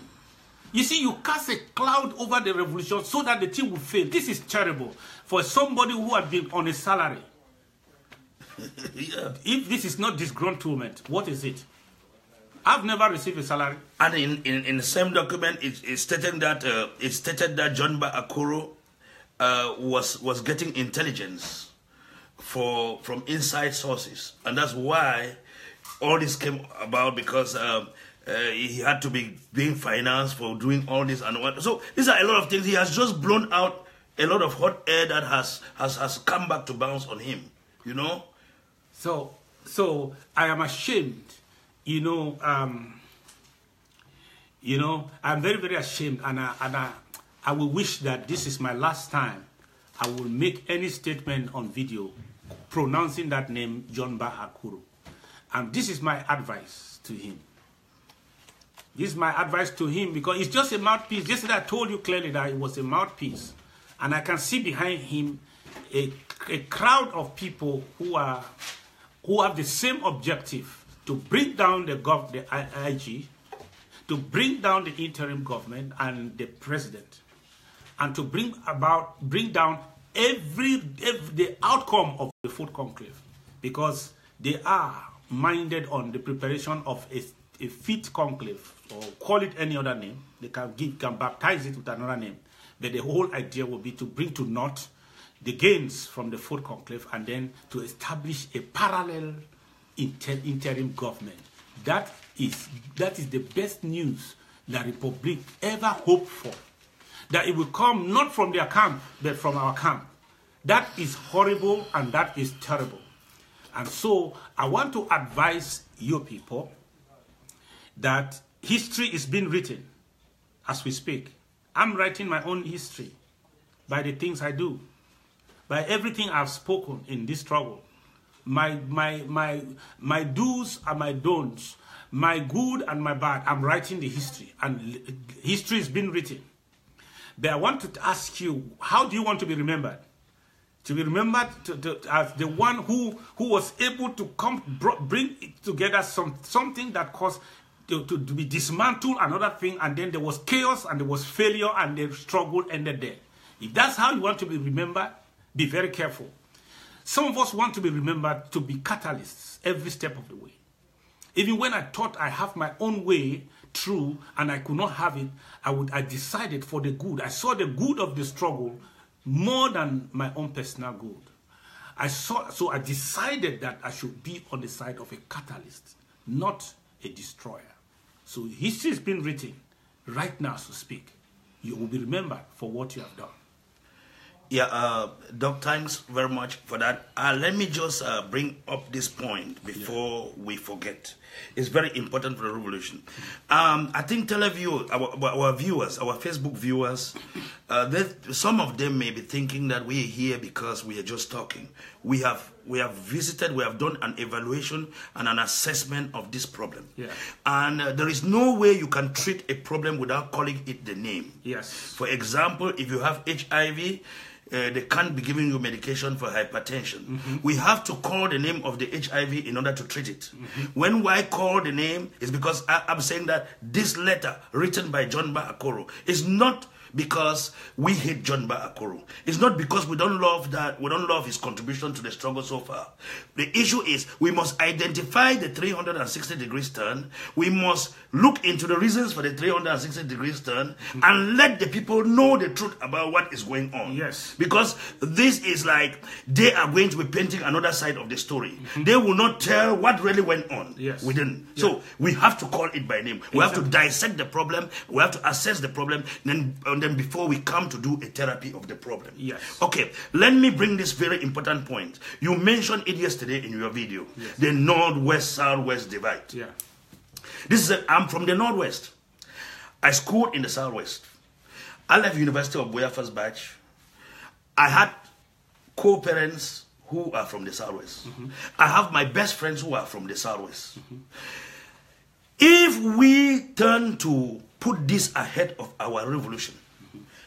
You see, you cast a cloud over the revolution so that the team will fail. This is terrible for somebody who had been on a salary. Yeah. If this is not disgruntlement, what is it? I've never received a salary. And in the same document, it stated that John Akuro was getting intelligence from inside sources, and that's why all this came about, because he had to be being financed for doing all this and what. So these are a lot of things. He has just blown out a lot of hot air that has come back to bounce on him. You know. So I am ashamed. I'm very, very ashamed, and I will wish that this is my last time I will make any statement on video pronouncing that name, John Akuro. And this is my advice to him. This is my advice to him, because it's just a mouthpiece. Yesterday I told you clearly that it was a mouthpiece. And I can see behind him a crowd of people who have the same objective, to bring down the IG, to bring down the interim government and the president, and to bring down the outcome of the fourth conclave, because they are minded on the preparation of a fifth conclave, or call it any other name. They can baptize it with another name, but the whole idea will be to bring to naught the gains from the fourth conclave, and then to establish a parallel interim government. That is the best news the Republic ever hoped for. That it will come not from their camp, but from our camp. That is horrible and that is terrible. And so I want to advise you people that history is being written as we speak. I'm writing my own history by the things I do, by everything I've spoken in this struggle. My do's and my don'ts, my good and my bad. I'm writing the history, and history is being written. But I want to ask you, how do you want to be remembered? To be remembered as the one who was able to bring together something that caused to be dismantled, another thing, and then there was chaos and there was failure and the struggle ended there. If that's how you want to be remembered, be very careful. Some of us want to be remembered to be catalysts every step of the way. Even when I thought I have my own way through and I could not have it, I decided for the good. I saw the good of the struggle more than my own personal good. So I decided that I should be on the side of a catalyst, not a destroyer. So history has been written right now, so speak. You will be remembered for what you have done. Yeah, Doc, thanks very much for that. Let me just bring up this point before we forget. It's very important for the revolution. I think televiewers, our viewers, our Facebook viewers, some of them may be thinking that we are here because we are just talking. we have visited, we have done an evaluation and an assessment of this problem. Yeah. And there is no way you can treat a problem without calling it the name. Yes. For example, if you have HIV, they can't be giving you medication for hypertension. We have to call the name of the HIV in order to treat it. When I call the name, it's because I'm saying that this letter written by John Akoro is not because we hate John Akoro. It's not because we don't love his contribution to the struggle so far. The issue is we must identify the 360 degrees turn. We must look into the reasons for the 360 degrees turn and let the people know the truth about what is going on. Yes. Because this is like they are going to be painting another side of the story. They will not tell what really went on within. Yeah. So we have to call it by name. We have to dissect the problem. We have to assess the problem. And then before we come to do a therapy of the problem. Yes. Okay, let me bring this very important point. You mentioned it yesterday in your video. Yes. The Northwest-Southwest divide. Yeah. I'm from the Northwest. I schooled in the Southwest. I left University of Boya first batch. I had co-parents who are from the Southwest. I have my best friends who are from the Southwest. If we turn to put this ahead of our revolution,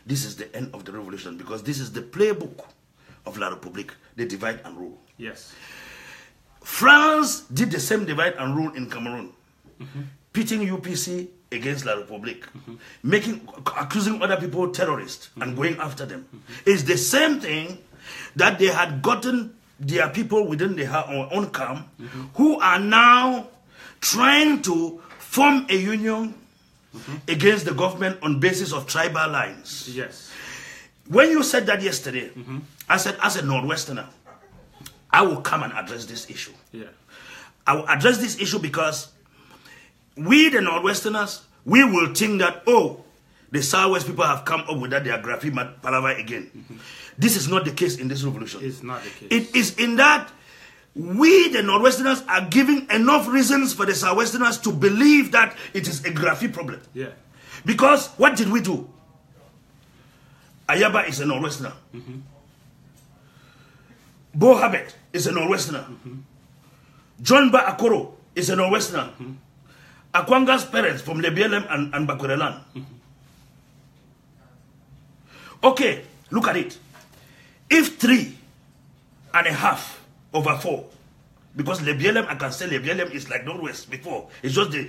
this is the end of the revolution, because this is the playbook of La République, the divide and rule. Yes. France did the same divide and rule in Cameroon, pitting UPC against La République, accusing other people terrorists and going after them. It's the same thing that they had gotten their people within their own camp who are now trying to form a union against the government on basis of tribal lines. Yes. When you said that yesterday, I said, as a Northwesterner, I will come and address this issue. Yeah. I will address this issue because we, the Northwesterners, we will think that, oh, the Southwest people have come up with that their graphic palaver again. This is not the case in this revolution. It's not the case. It is in that we, the Northwesterners, are giving enough reasons for the Southwesterners to believe that it is a graphic problem. Yeah. Because what did we do? Ayaba is a Northwesterner. Bo Habet is a Northwesterner. John Akoro is a Northwesterner. Akwanga's parents from the BLM and Bakurelan. Okay, look at it. If 3.5 over 4, because the BLM, I can say the BLM is like Northwest before. It's just the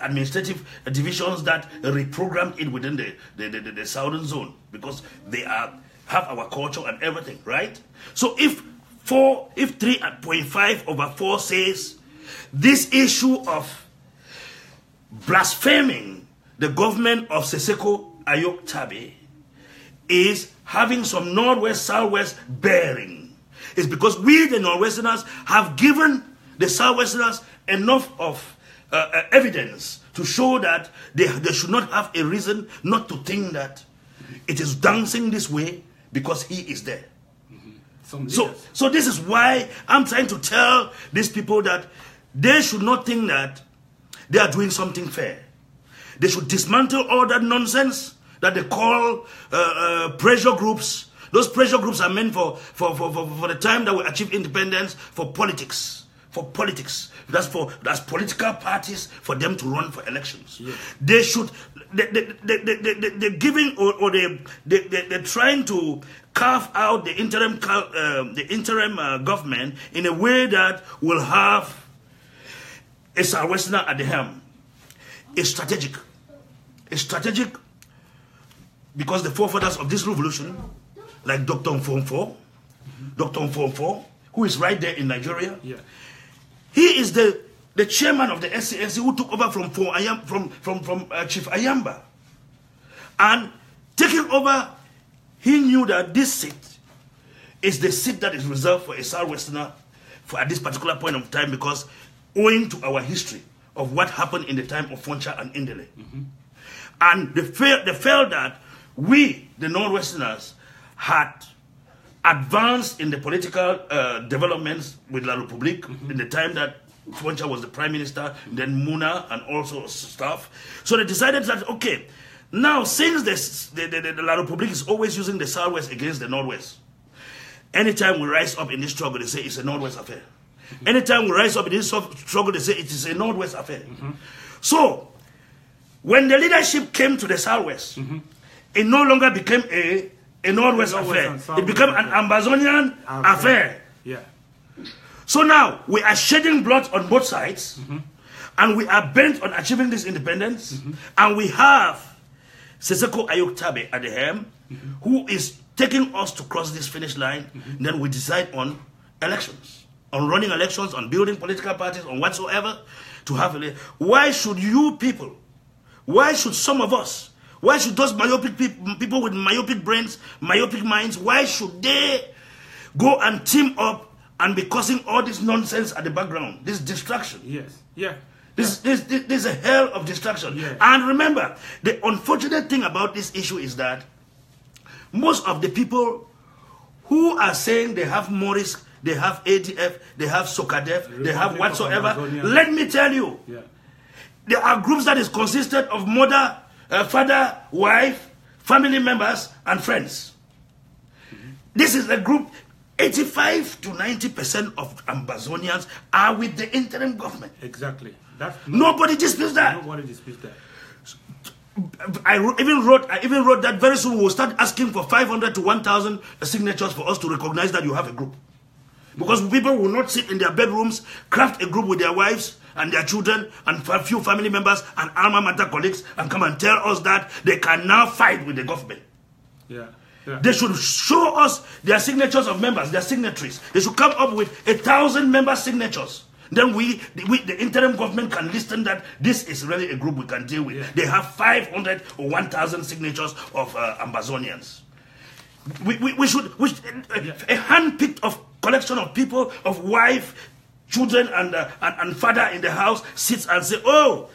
administrative divisions that reprogrammed it within the southern zone, because they have our culture and everything, right? So if 3.5 over 4 says this issue of blaspheming the government of Seseko Ayok Tabe is having some Northwest-Southwest bearing, it's because we, the Northwesterners, have given the Southwesterners enough of evidence to show that they should not have a reason not to think that it is dancing this way because he is there. So this is why I'm trying to tell these people that they should not think that they are doing something fair. They should dismantle all that nonsense that they call pressure groups. Those pressure groups are meant for the time that we achieve independence, for politics. For politics. That's political parties for them to run for elections. Yeah. They should, they're giving, or they're trying to carve out the interim government in a way that will have a Southwesterner at the helm. It's strategic. It's strategic because the forefathers of this revolution, like Dr. Mfomfo, who is right there in Nigeria, he is the chairman of the SCNC who took over from Chief Ayamba. And taking over, he knew that this seat is the seat that is reserved for a Southwesterner at this particular point of time, because owing to our history of what happened in the time of Foncha and Indele. And they felt that we, the Northwesterners, had advanced in the political developments with La République in the time that Foncha was the prime minister, then Muna and also stuff. So they decided that, okay, now since the La République is always using the Southwest against the Northwest, anytime we rise up in this struggle, they say it's a Northwest affair. Anytime we rise up in this struggle, they say it is a Northwest affair. So, when the leadership came to the Southwest, it no longer became a Northwest affair. It became an Ambazonian affair. Yeah. So now, we are shedding blood on both sides, and we are bent on achieving this independence, and we have Seseko Ayoktabe at the helm, who is taking us to cross this finish line. Then we decide on elections, on running elections, on building political parties, on whatsoever, to have a... Why should you people, why should some of us, why should those myopic people with myopic brains, myopic minds, why should they go and team up and be causing all this nonsense at the background, this distraction? Yes. Yeah. This is a hell of distraction. Yeah. And remember, the unfortunate thing about this issue is that most of the people who are saying they have Morris, they have ADF, they have Sokadef, they have whatsoever, let me tell you, there are groups that is consisted of mother, father, wife, family members, and friends. This is a group. 85 to 90% of Ambazonians are with the interim government. Exactly. Nobody disputes that. Nobody disputes that. I even wrote that very soon we'll start asking for 500 to 1,000 signatures for us to recognize that you have a group. Because people will not sit in their bedrooms, craft a group with their wives and their children and a few family members and alma mater colleagues and come and tell us that they can now fight with the government. Yeah. Yeah. They should show us their signatures of members, their signatories. They should come up with 1,000 member signatures. Then the interim government can listen that this is really a group we can deal with. Yeah. They have 500 or 1,000 signatures of Ambazonians. We should a hand-picked of collection of people, of wife, children, and father in the house sits and say, oh,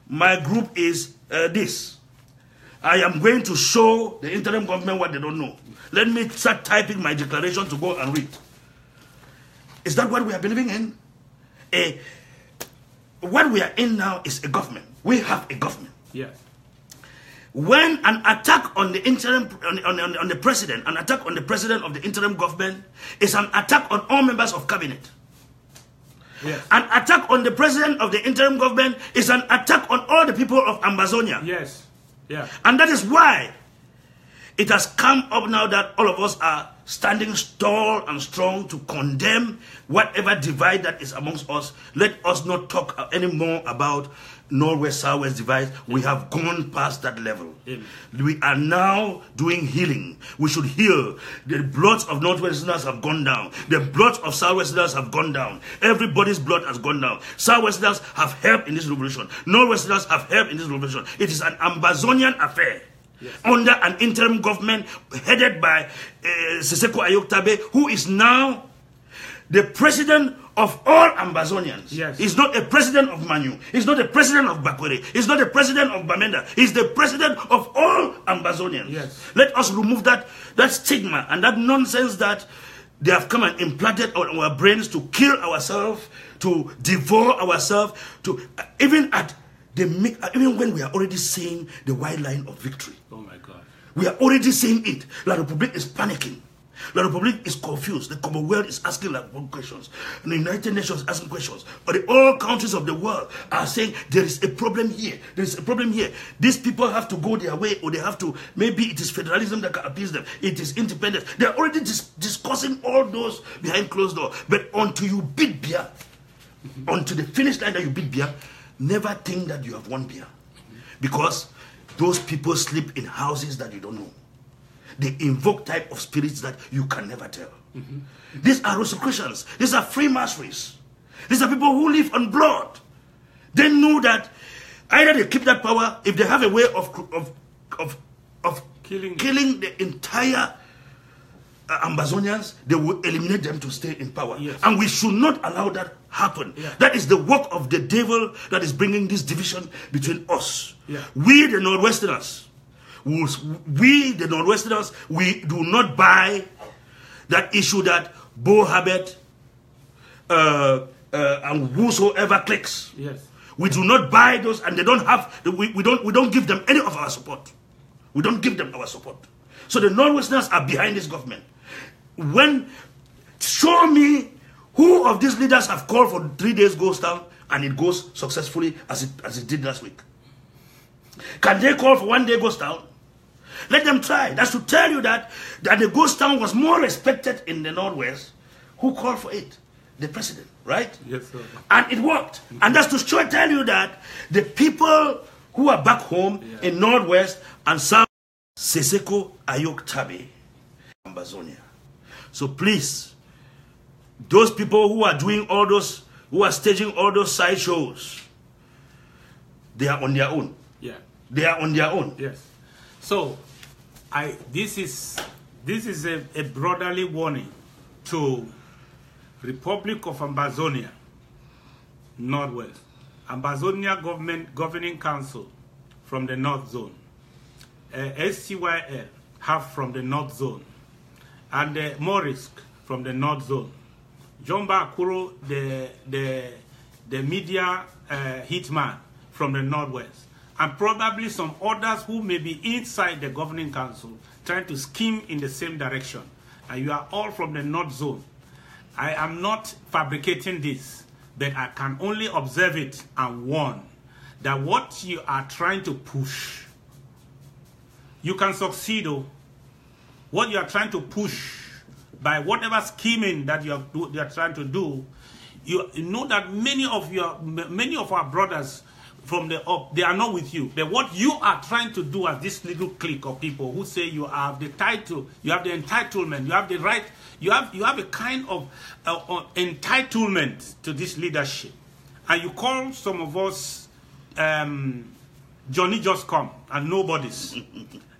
my group is this. I am going to show the interim government what they don't know. Let me start typing my declaration to go and read. Is that what we are believing in? What we are in now is a government. We have a government. Yes. When an attack on the interim, on the president, an attack on the president of the interim government is an attack on all members of cabinet. Yes. An attack on the president of the interim government is an attack on all the people of Ambazonia. Yes. Yeah. And that is why it has come up now that all of us are standing tall and strong to condemn whatever divide that is amongst us. Let us not talk anymore about Northwest, Southwest divide. We have gone past that level. Amen. We are now doing healing. We should heal. The bloods of Northwesterners have gone down. The bloods of Southwesterners have gone down. Everybody's blood has gone down. Southwesterners have helped in this revolution. Northwesterners have helped in this revolution. It is an Ambazonian affair. Yes. Under an interim government headed by Seseko Ayoktabe, who is now the president of all Ambazonians. Yes. He's not a president of Manu. He's not a president of Bakwere. He's not a president of Bamenda. He's the president of all Ambazonians. Yes. Let us remove that stigma and that nonsense that they have come and implanted on our brains to kill ourselves, to devour ourselves, to even when we are already seeing the white line of victory. Oh my God. We are already seeing it. La Republic is panicking. La Republic is confused. The Commonwealth is asking questions. And the United Nations is asking questions. But all countries of the world are saying there is a problem here. There is a problem here. These people have to go their way, or they have to, maybe it is federalism that can appease them. It is independence. They are already discussing all those behind closed doors. But until you beat beer, until the finish line that you beat beer, never think that you have won beer. Because those people sleep in houses that you don't know. They invoke type of spirits that you can never tell. These are Rosicrucians. These are Freemasons. These are people who live on blood. They know that either they keep that power, if they have a way of killing the entire Ambazonians, they will eliminate them to stay in power. Yes. And we should not allow that happen. Yeah. That is the work of the devil that is bringing this division between us. Yeah. We, the Northwesterners, we do not buy that issue that Bo Habet and whosoever clicks. Yes. We do not buy those, and they don't have. We don't give them any of our support. We don't give them our support. So the Northwesterners are behind this government. show me who of these leaders have called for 3 days ghost town and it goes successfully as it did last week. Can they call for 1 day ghost town? Let them try. That's to tell you that the ghost town was more respected in the Northwest. Who called for it? The president, right? Yes, sir. And it worked. And that's to tell you that the people who are back home in Northwest and South, Seseko Ayok Tabe, Ambazonia. So please, those people who are doing all those, who are staging all those side shows, they are on their own. Yeah. They are on their own. Yes. So, this is a brotherly warning to Republic of Ambazonia, Northwest, Ambazonia Governing Council from the North Zone, SCYL half from the North Zone, and Morisk from the North Zone, Jomba Akuro, the media hitman from the Northwest, and probably some others who may be inside the governing council trying to scheme in the same direction. And you are all from the North Zone. I am not fabricating this, but I can only observe it and warn that what you are trying to push, you can succeed. Though. What you are trying to push by whatever scheming that you are trying to do, you know that many of our brothers from the up, they are not with you. But what you are trying to do as this little clique of people who say you have the title, you have the entitlement, you have the right, you have a kind of entitlement to this leadership. And you call some of us Johnny Just Come and nobodies.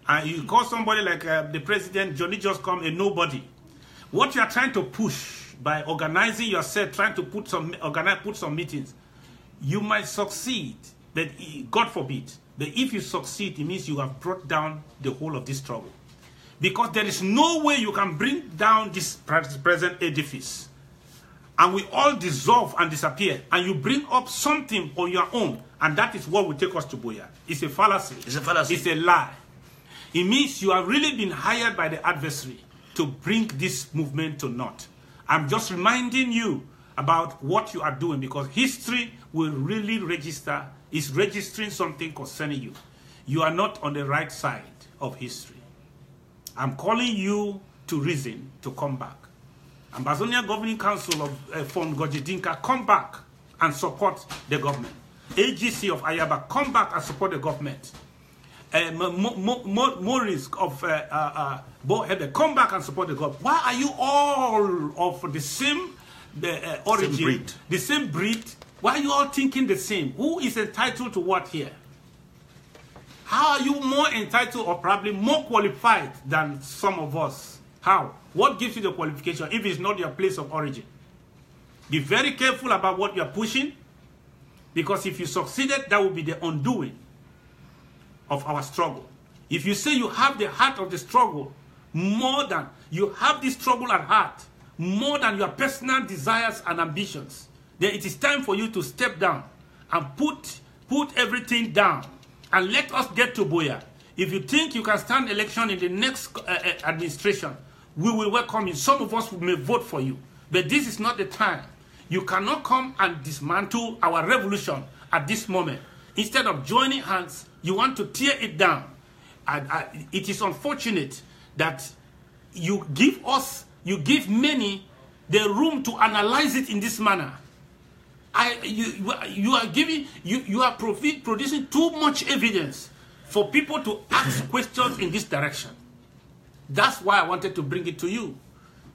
And you call somebody like the president, Johnny Just Come, a nobody. What you are trying to push by organizing yourself, trying to put some meetings, you might succeed, but God forbid. But if you succeed, it means you have brought down the whole of this struggle. Because there is no way you can bring down this present edifice and we all dissolve and disappear, and you bring up something on your own, and that is what will take us to Boya. It's a fallacy. It's a fallacy. It's a lie. It means you have really been hired by the adversary to bring this movement to naught. I'm just reminding you about what you are doing, because history will really is registering something concerning you. You are not on the right side of history. I'm calling you to reason, to come back. Ambazonia Governing Council of from Gojidinka, come back and support the government. AGC of Ayaba, come back and support the government. Maurice of Bohebe, come back and support the government. Why are you all of the same origin, the same breed? Why are you all thinking the same? Who is entitled to what here? How are you more entitled or probably more qualified than some of us? How? What gives you the qualification if it's not your place of origin? Be very careful about what you're pushing, because if you succeeded, that will be the undoing of our struggle. If you say you have the heart of the struggle, more than you have this struggle at heart, more than your personal desires and ambitions, then it is time for you to step down and put everything down and let us get to Boya. If you think you can stand election in the next administration, we will welcome you. Some of us may vote for you, but this is not the time. You cannot come and dismantle our revolution at this moment. Instead of joining hands, you want to tear it down. It is unfortunate that you give many the room to analyze it in this manner. You are producing too much evidence for people to ask questions in this direction. That's why I wanted to bring it to you.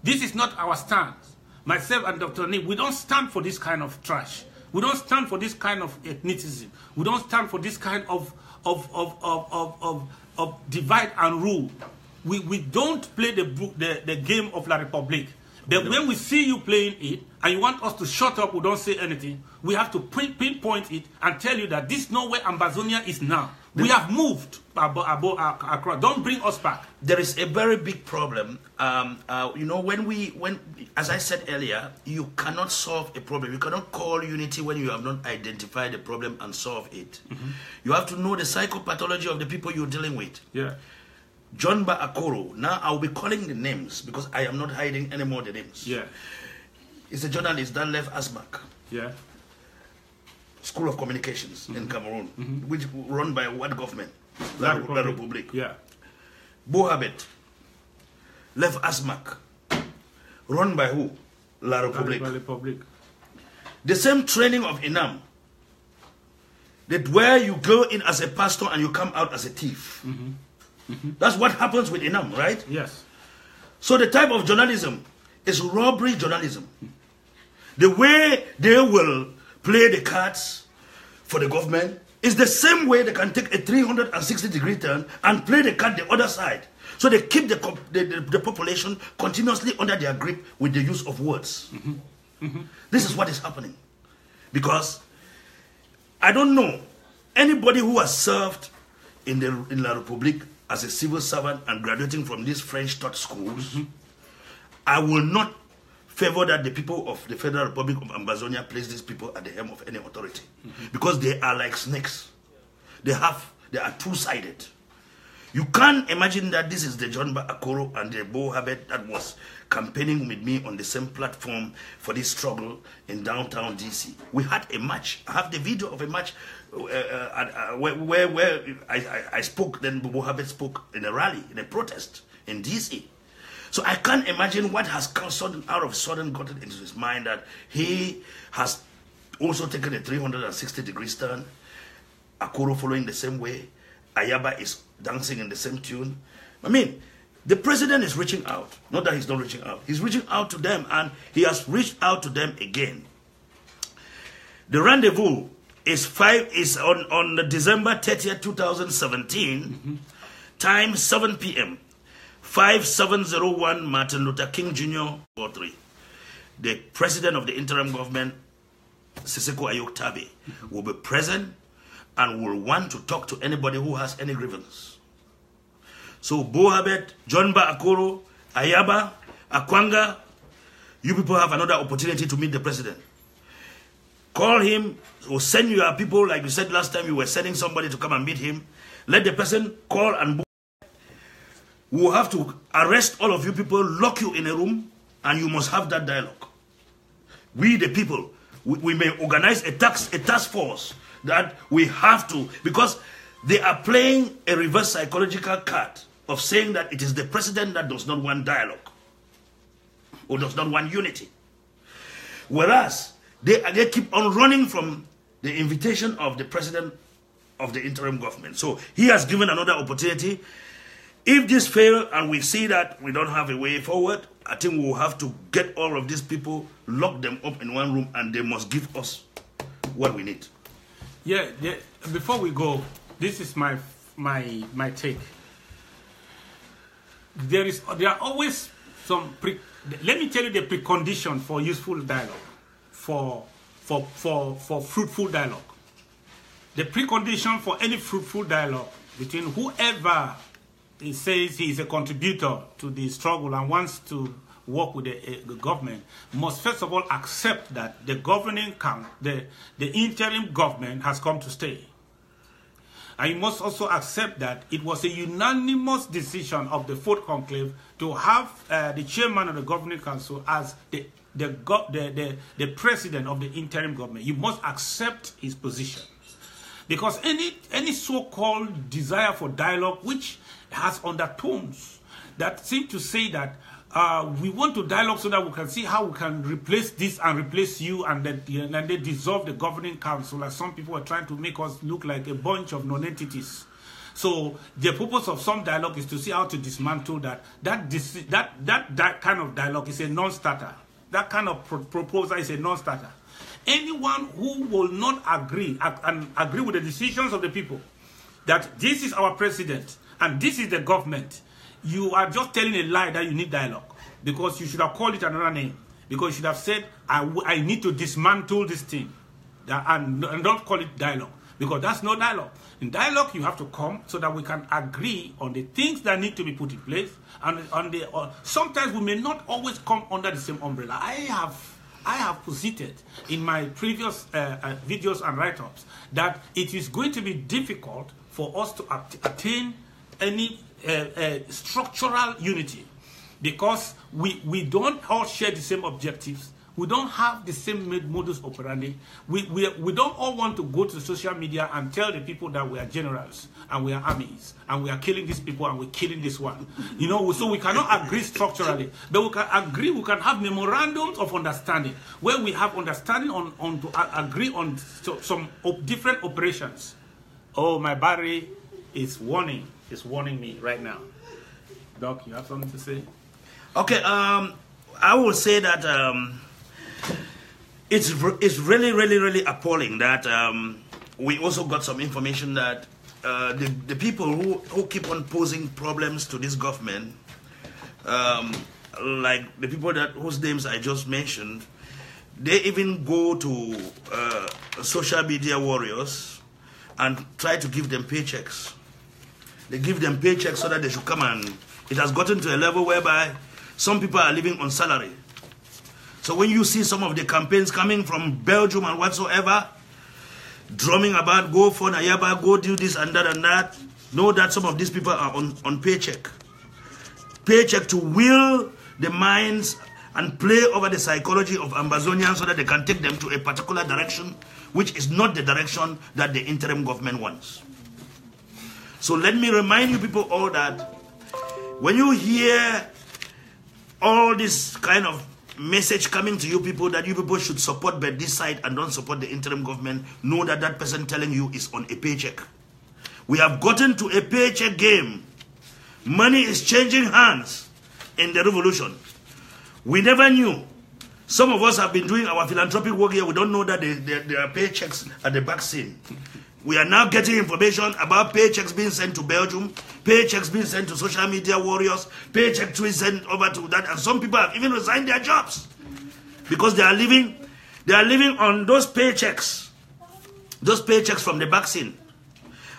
This is not our stance. Myself and Dr. Nick, we don't stand for this kind of trash. We don't stand for this kind of ethnicism. We don't stand for this kind of divide and rule. We don't play the game of La Republique. But when we see you playing it, and you want us to shut up, we don't say anything, we have to pinpoint it and tell you that this is not where Ambazonia is now. We have moved across. Don't bring us back. There is a very big problem. You know, when as I said earlier, you cannot solve a problem. You cannot call unity when you have not identified the problem and solve it. You have to know the psychopathology of the people you're dealing with. Yeah. John Akoro. Now I'll be calling the names because I am not hiding any more the names. Yeah. He's a journalist that left ASMAC. Yeah. School of Communications in Cameroon, which run by what government? La Republic. Yeah. Bohabet left ASMAC. Run by who? La Republic. The same training of Inam. That where you go in as a pastor and you come out as a thief. That's what happens with Inam, right? Yes. So the type of journalism is robbery journalism. The way they will play the cards for the government is the same way they can take a 360-degree turn and play the card the other side. So they keep the population continuously under their grip with the use of words. This is what is happening. Because I don't know anybody who has served in La Republique as a civil servant and graduating from these French taught schools. I will not favor that the people of the Federal Republic of Ambazonia place these people at the helm of any authority. Because they are like snakes. They are two-sided. You can't imagine that this is the John Akoro and the Bo Habet that was campaigning with me on the same platform for this struggle in downtown DC. We had a match. I have the video of a match where I spoke, then Bo Habet spoke in a rally, in a protest in DC. So I can't imagine what has out of sudden gotten into his mind that he has also taken a 360-degree turn. Akoro following the same way. Ayaba is dancing in the same tune. I mean, the president is reaching out. Not that he's not reaching out. He's reaching out to them, and he has reached out to them again. The rendezvous is on December 30th, 2017, time 7 p.m. 5701 Martin Luther King Jr. 43. The president of the interim government, Siseko Ayok Tabe, will be present and will want to talk to anybody who has any grievance. So Bohabet, John Akoro, Ayaba, Akwanga, you people have another opportunity to meet the president. Call him or send your people, like you said last time, you were sending somebody to come and meet him. Let the person call and book. We will have to arrest all of you people, lock you in a room, and you must have that dialogue. We, the people, we may organize a task force that we have to, because they are playing a reverse psychological card of saying that it is the president that does not want dialogue or does not want unity. Whereas they keep on running from the invitation of the president of the interim government. So he has given another opportunity. If this fails and we see that we don't have a way forward, I think we will have to get all of these people, lock them up in one room, and they must give us what we need. Yeah. Before we go, this is my take. There are always some let me tell you the precondition for useful dialogue, for fruitful dialogue. The precondition for any fruitful dialogue between whoever he says he is a contributor to the struggle and wants to work with the government must first of all accept that the governing the interim government has come to stay. And you must also accept that it was a unanimous decision of the fourth conclave to have the chairman of the governing council as the president of the interim government. You must accept his position. Because any so-called desire for dialogue, which has undertones that seem to say that we want to dialogue so that we can see how we can replace this and replace you, and then they dissolve the governing council, as some people are trying to make us look like a bunch of non-entities. So the purpose of some dialogue is to see how to dismantle that kind of dialogue is a non-starter. That kind of proposal is a non-starter. Anyone who will not agree and agree with the decisions of the people, that this is our president and this is the government, you are just telling a lie that you need dialogue. Because you should have called it another name. Because you should have said, I need to dismantle this thing. And don't call it dialogue. Because that's no dialogue. In dialogue, you have to come so that we can agree on the things that need to be put in place. And sometimes we may not always come under the same umbrella. I have posited in my previous videos and write-ups that it is going to be difficult for us to attain any structural unity, because we don't all share the same objectives. We don't have the same modus operandi. We don't all want to go to social media and tell the people that we are generals and we are armies and we are killing these people and we're killing this one. You know, so we cannot agree structurally. But we can agree, we can have memorandums of understanding where we have understanding on to agree on some different operations. Oh, my battery is warning me right now. Doc, you have something to say? Okay, I will say that it's really appalling that we also got some information that the people who keep on posing problems to this government, like the people whose names I just mentioned, they even go to social media warriors and try to give them paychecks. They give them paychecks so that they should come, and it has gotten to a level whereby some people are living on salary. So when you see some of the campaigns coming from Belgium and whatsoever, drumming about go for Nayaba, go do this and that, know that some of these people are on paycheck. Paycheck to will the minds and play over the psychology of Ambazonians so that they can take them to a particular direction, which is not the direction that the interim government wants. So let me remind you people all that when you hear all this kind of message coming to you people that you people should support by this side and don't support the interim government, know that that person telling you is on a paycheck. We have gotten to a paycheck game. Money is changing hands in the revolution. We never knew. Some of us have been doing our philanthropic work here. We don't know that there are paychecks at the back scene. We are now getting information about paychecks being sent to Belgium, paychecks being sent to social media warriors, paychecks being sent over to that, and some people have even resigned their jobs because they are living on those paychecks from the back scene.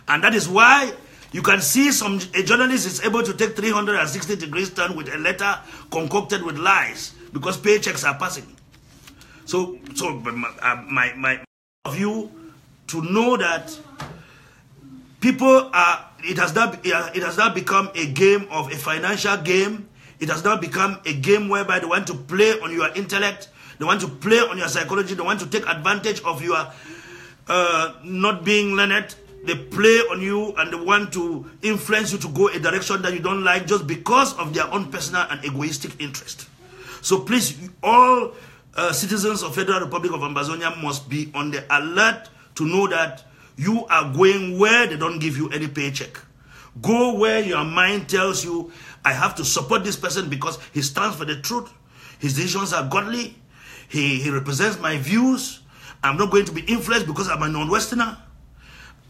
And that is why you can see a journalist is able to take 360 degrees turn with a letter concocted with lies because paychecks are passing. So my view to know that people are, it has now become a game of a financial game. It has now become a game whereby they want to play on your intellect, they want to play on your psychology, they want to take advantage of your not being learned. They play on you and they want to influence you to go a direction that you don't like just because of their own personal and egoistic interest. So please, all citizens of Federal Republic of Ambazonia must be on the alert to know that you are going where they don't give you any paycheck. Go where your mind tells you, I have to support this person because he stands for the truth. His decisions are godly. He represents my views. I'm not going to be influenced because I'm a non-Westerner.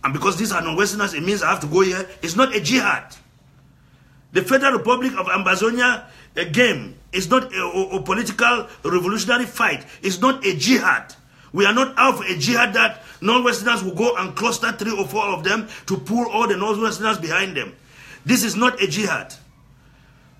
And because these are non-Westerners, it means I have to go here. It's not a jihad. The Federal Republic of Ambazonia, a game, is not a political revolutionary fight. It's not a jihad. We are not out for a jihad that non-Westerners will go and cluster 3 or 4 of them to pull all the non-Westerners behind them. This is not a jihad.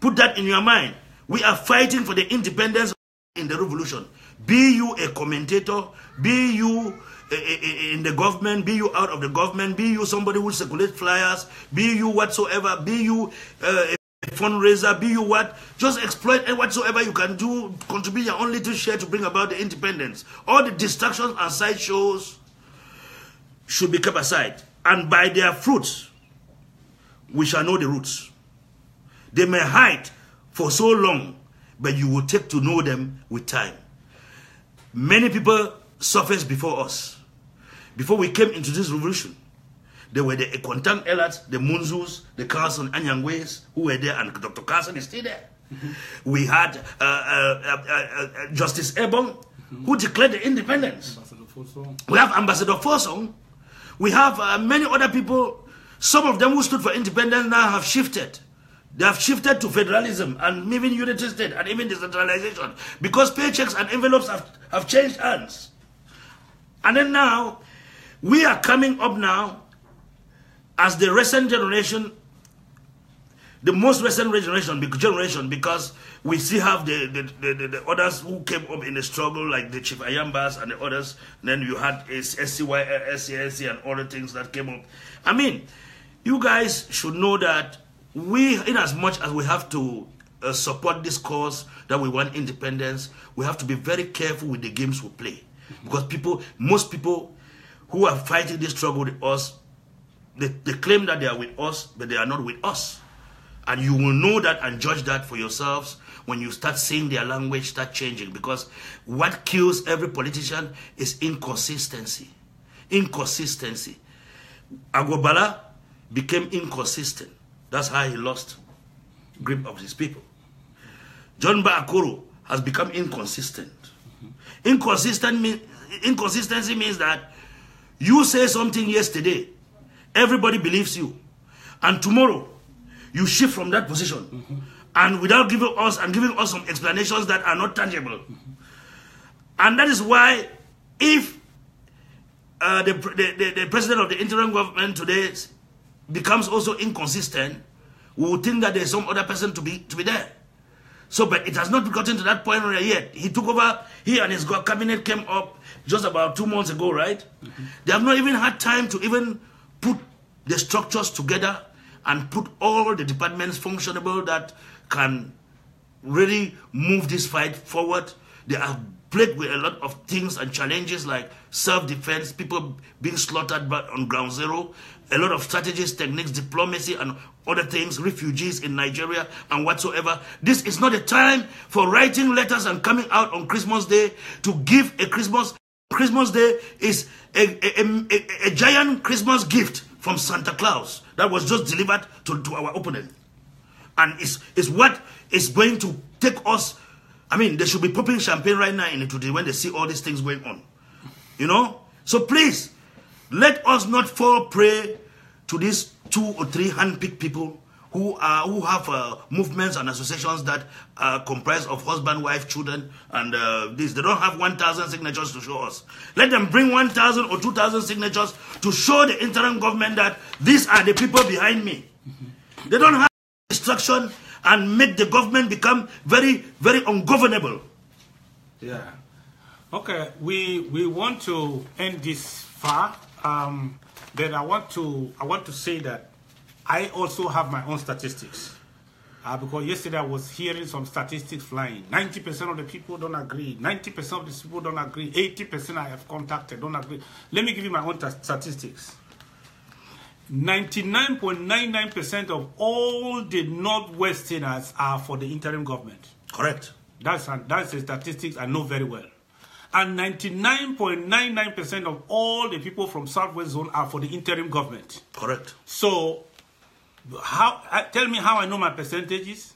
Put that in your mind. We are fighting for the independence in the revolution. Be you a commentator, be you in the government, be you out of the government, be you somebody who circulates flyers, be you whatsoever, be you a fundraiser, be you what, just exploit and whatsoever you can do, contribute your own little share to bring about the independence. All the distractions and sideshows should be kept aside. And by their fruits, we shall know the roots. They may hide for so long, but you will take to know them with time. Many people surfaced before us. Before we came into this revolution, there were the Ekontang Elats, the Munzus, the Carlson Anyangwes, who were there, and Dr. Carlson is still there. We had Justice Ebong, who declared the independence. We have Ambassador Forsong. We have many other people. Some of them who stood for independence now have shifted. They have shifted to federalism and even unity state and even decentralization because paychecks and envelopes have changed hands. And then now, we are coming up now as the recent generation, the most recent generation, because we still have the others who came up in the struggle, like the Chief Ayambas and the others. And then you had SCY, SCSC and other things that came up. I mean, you guys should know that we, in as much as we have to support this cause that we want independence, we have to be very careful with the games we play. Because most people who are fighting this struggle with us, they claim that they are with us, but they are not with us. And you will know that and judge that for yourselves when you start seeing their language start changing. Because what kills every politician is inconsistency. Inconsistency. Agobala became inconsistent. That's how he lost grip of his people. John Bakuro has become inconsistent. Inconsistency means that you say something yesterday, everybody believes you, and tomorrow you shift from that position, and without giving us some explanations that are not tangible. And that is why, if the president of the interim government today becomes also inconsistent, we will think that there is some other person to be there. So, but it has not gotten to that point yet. He took over, he and his cabinet came up just about 2 months ago, right? They have not even had time to even put the structures together and put all the departments functionable that can really move this fight forward. They are plagued with a lot of things and challenges like self-defense, people being slaughtered on ground zero, a lot of strategies, techniques, diplomacy, and other things, refugees in Nigeria and whatsoever. This is not a time for writing letters and coming out on Christmas Day to give a Christmas. Christmas Day is a giant Christmas gift from Santa Claus that was just delivered to our opponent. And it's what is going to take us. I mean, they should be popping champagne right now in today when they see all these things going on. You know? So please, let us not fall prey to these 2 or 3 hand-picked people who have movements and associations that are comprised of husband, wife, children, and this. They don't have 1,000 signatures to show us. Let them bring 1,000 or 2,000 signatures to show the interim government that these are the people behind me. They don't have instruction and make the government become very, very ungovernable. Yeah. Okay, we want to end this far. Then I want to say that I also have my own statistics. Because yesterday I was hearing some statistics flying. 90% of the people don't agree. 90% of the people don't agree. 80% I have contacted don't agree. Let me give you my own statistics. 99.99% of all the Northwesterners are for the interim government. Correct. That's the statistics I know very well. And 99.99% of all the people from Southwest Zone are for the interim government. Correct. So, tell me how I know my percentages.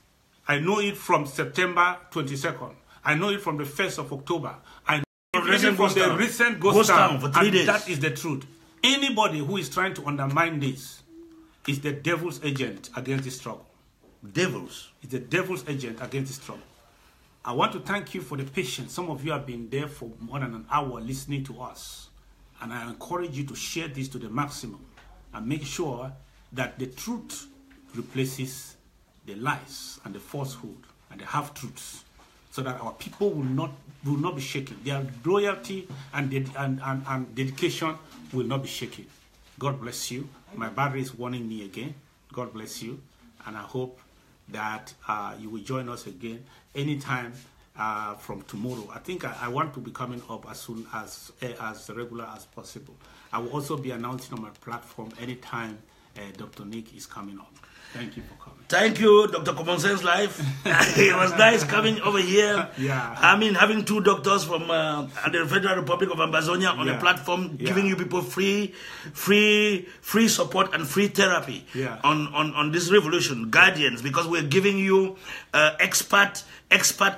I know it from September 22nd. I know it from the 1st of October. I know it from the recent ghost town for 3 days. That is the truth. Anybody who is trying to undermine this is the devil's agent against the struggle. Devils? It's the devil's agent against the struggle. I want to thank you for the patience. Some of you have been there for more than an hour listening to us. And I encourage you to share this to the maximum and make sure that the truth replaces the lies and the falsehood and the half-truths, so that our people will not be shaken. Their loyalty and dedication will not be shaken. God bless you. My battery is warning me again. God bless you. And I hope that you will join us again anytime from tomorrow. I think I want to be coming up as soon as regular as possible. I will also be announcing on my platform anytime Dr. Nick is coming up. Thank you for coming. Thank you, Dr. Common Sense Life. It was nice coming over here. Yeah. I mean, having 2 doctors from the Federal Republic of Amazonia on the platform, giving you people free support and free therapy on this revolution, guardians, because we're giving you expert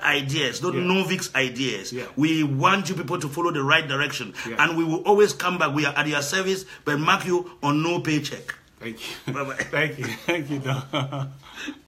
ideas, not novice ideas. Yeah. We want you people to follow the right direction, and we will always come back. We are at your service, but mark you on no paycheck. Thank you. Bye-bye. Thank you, Doc.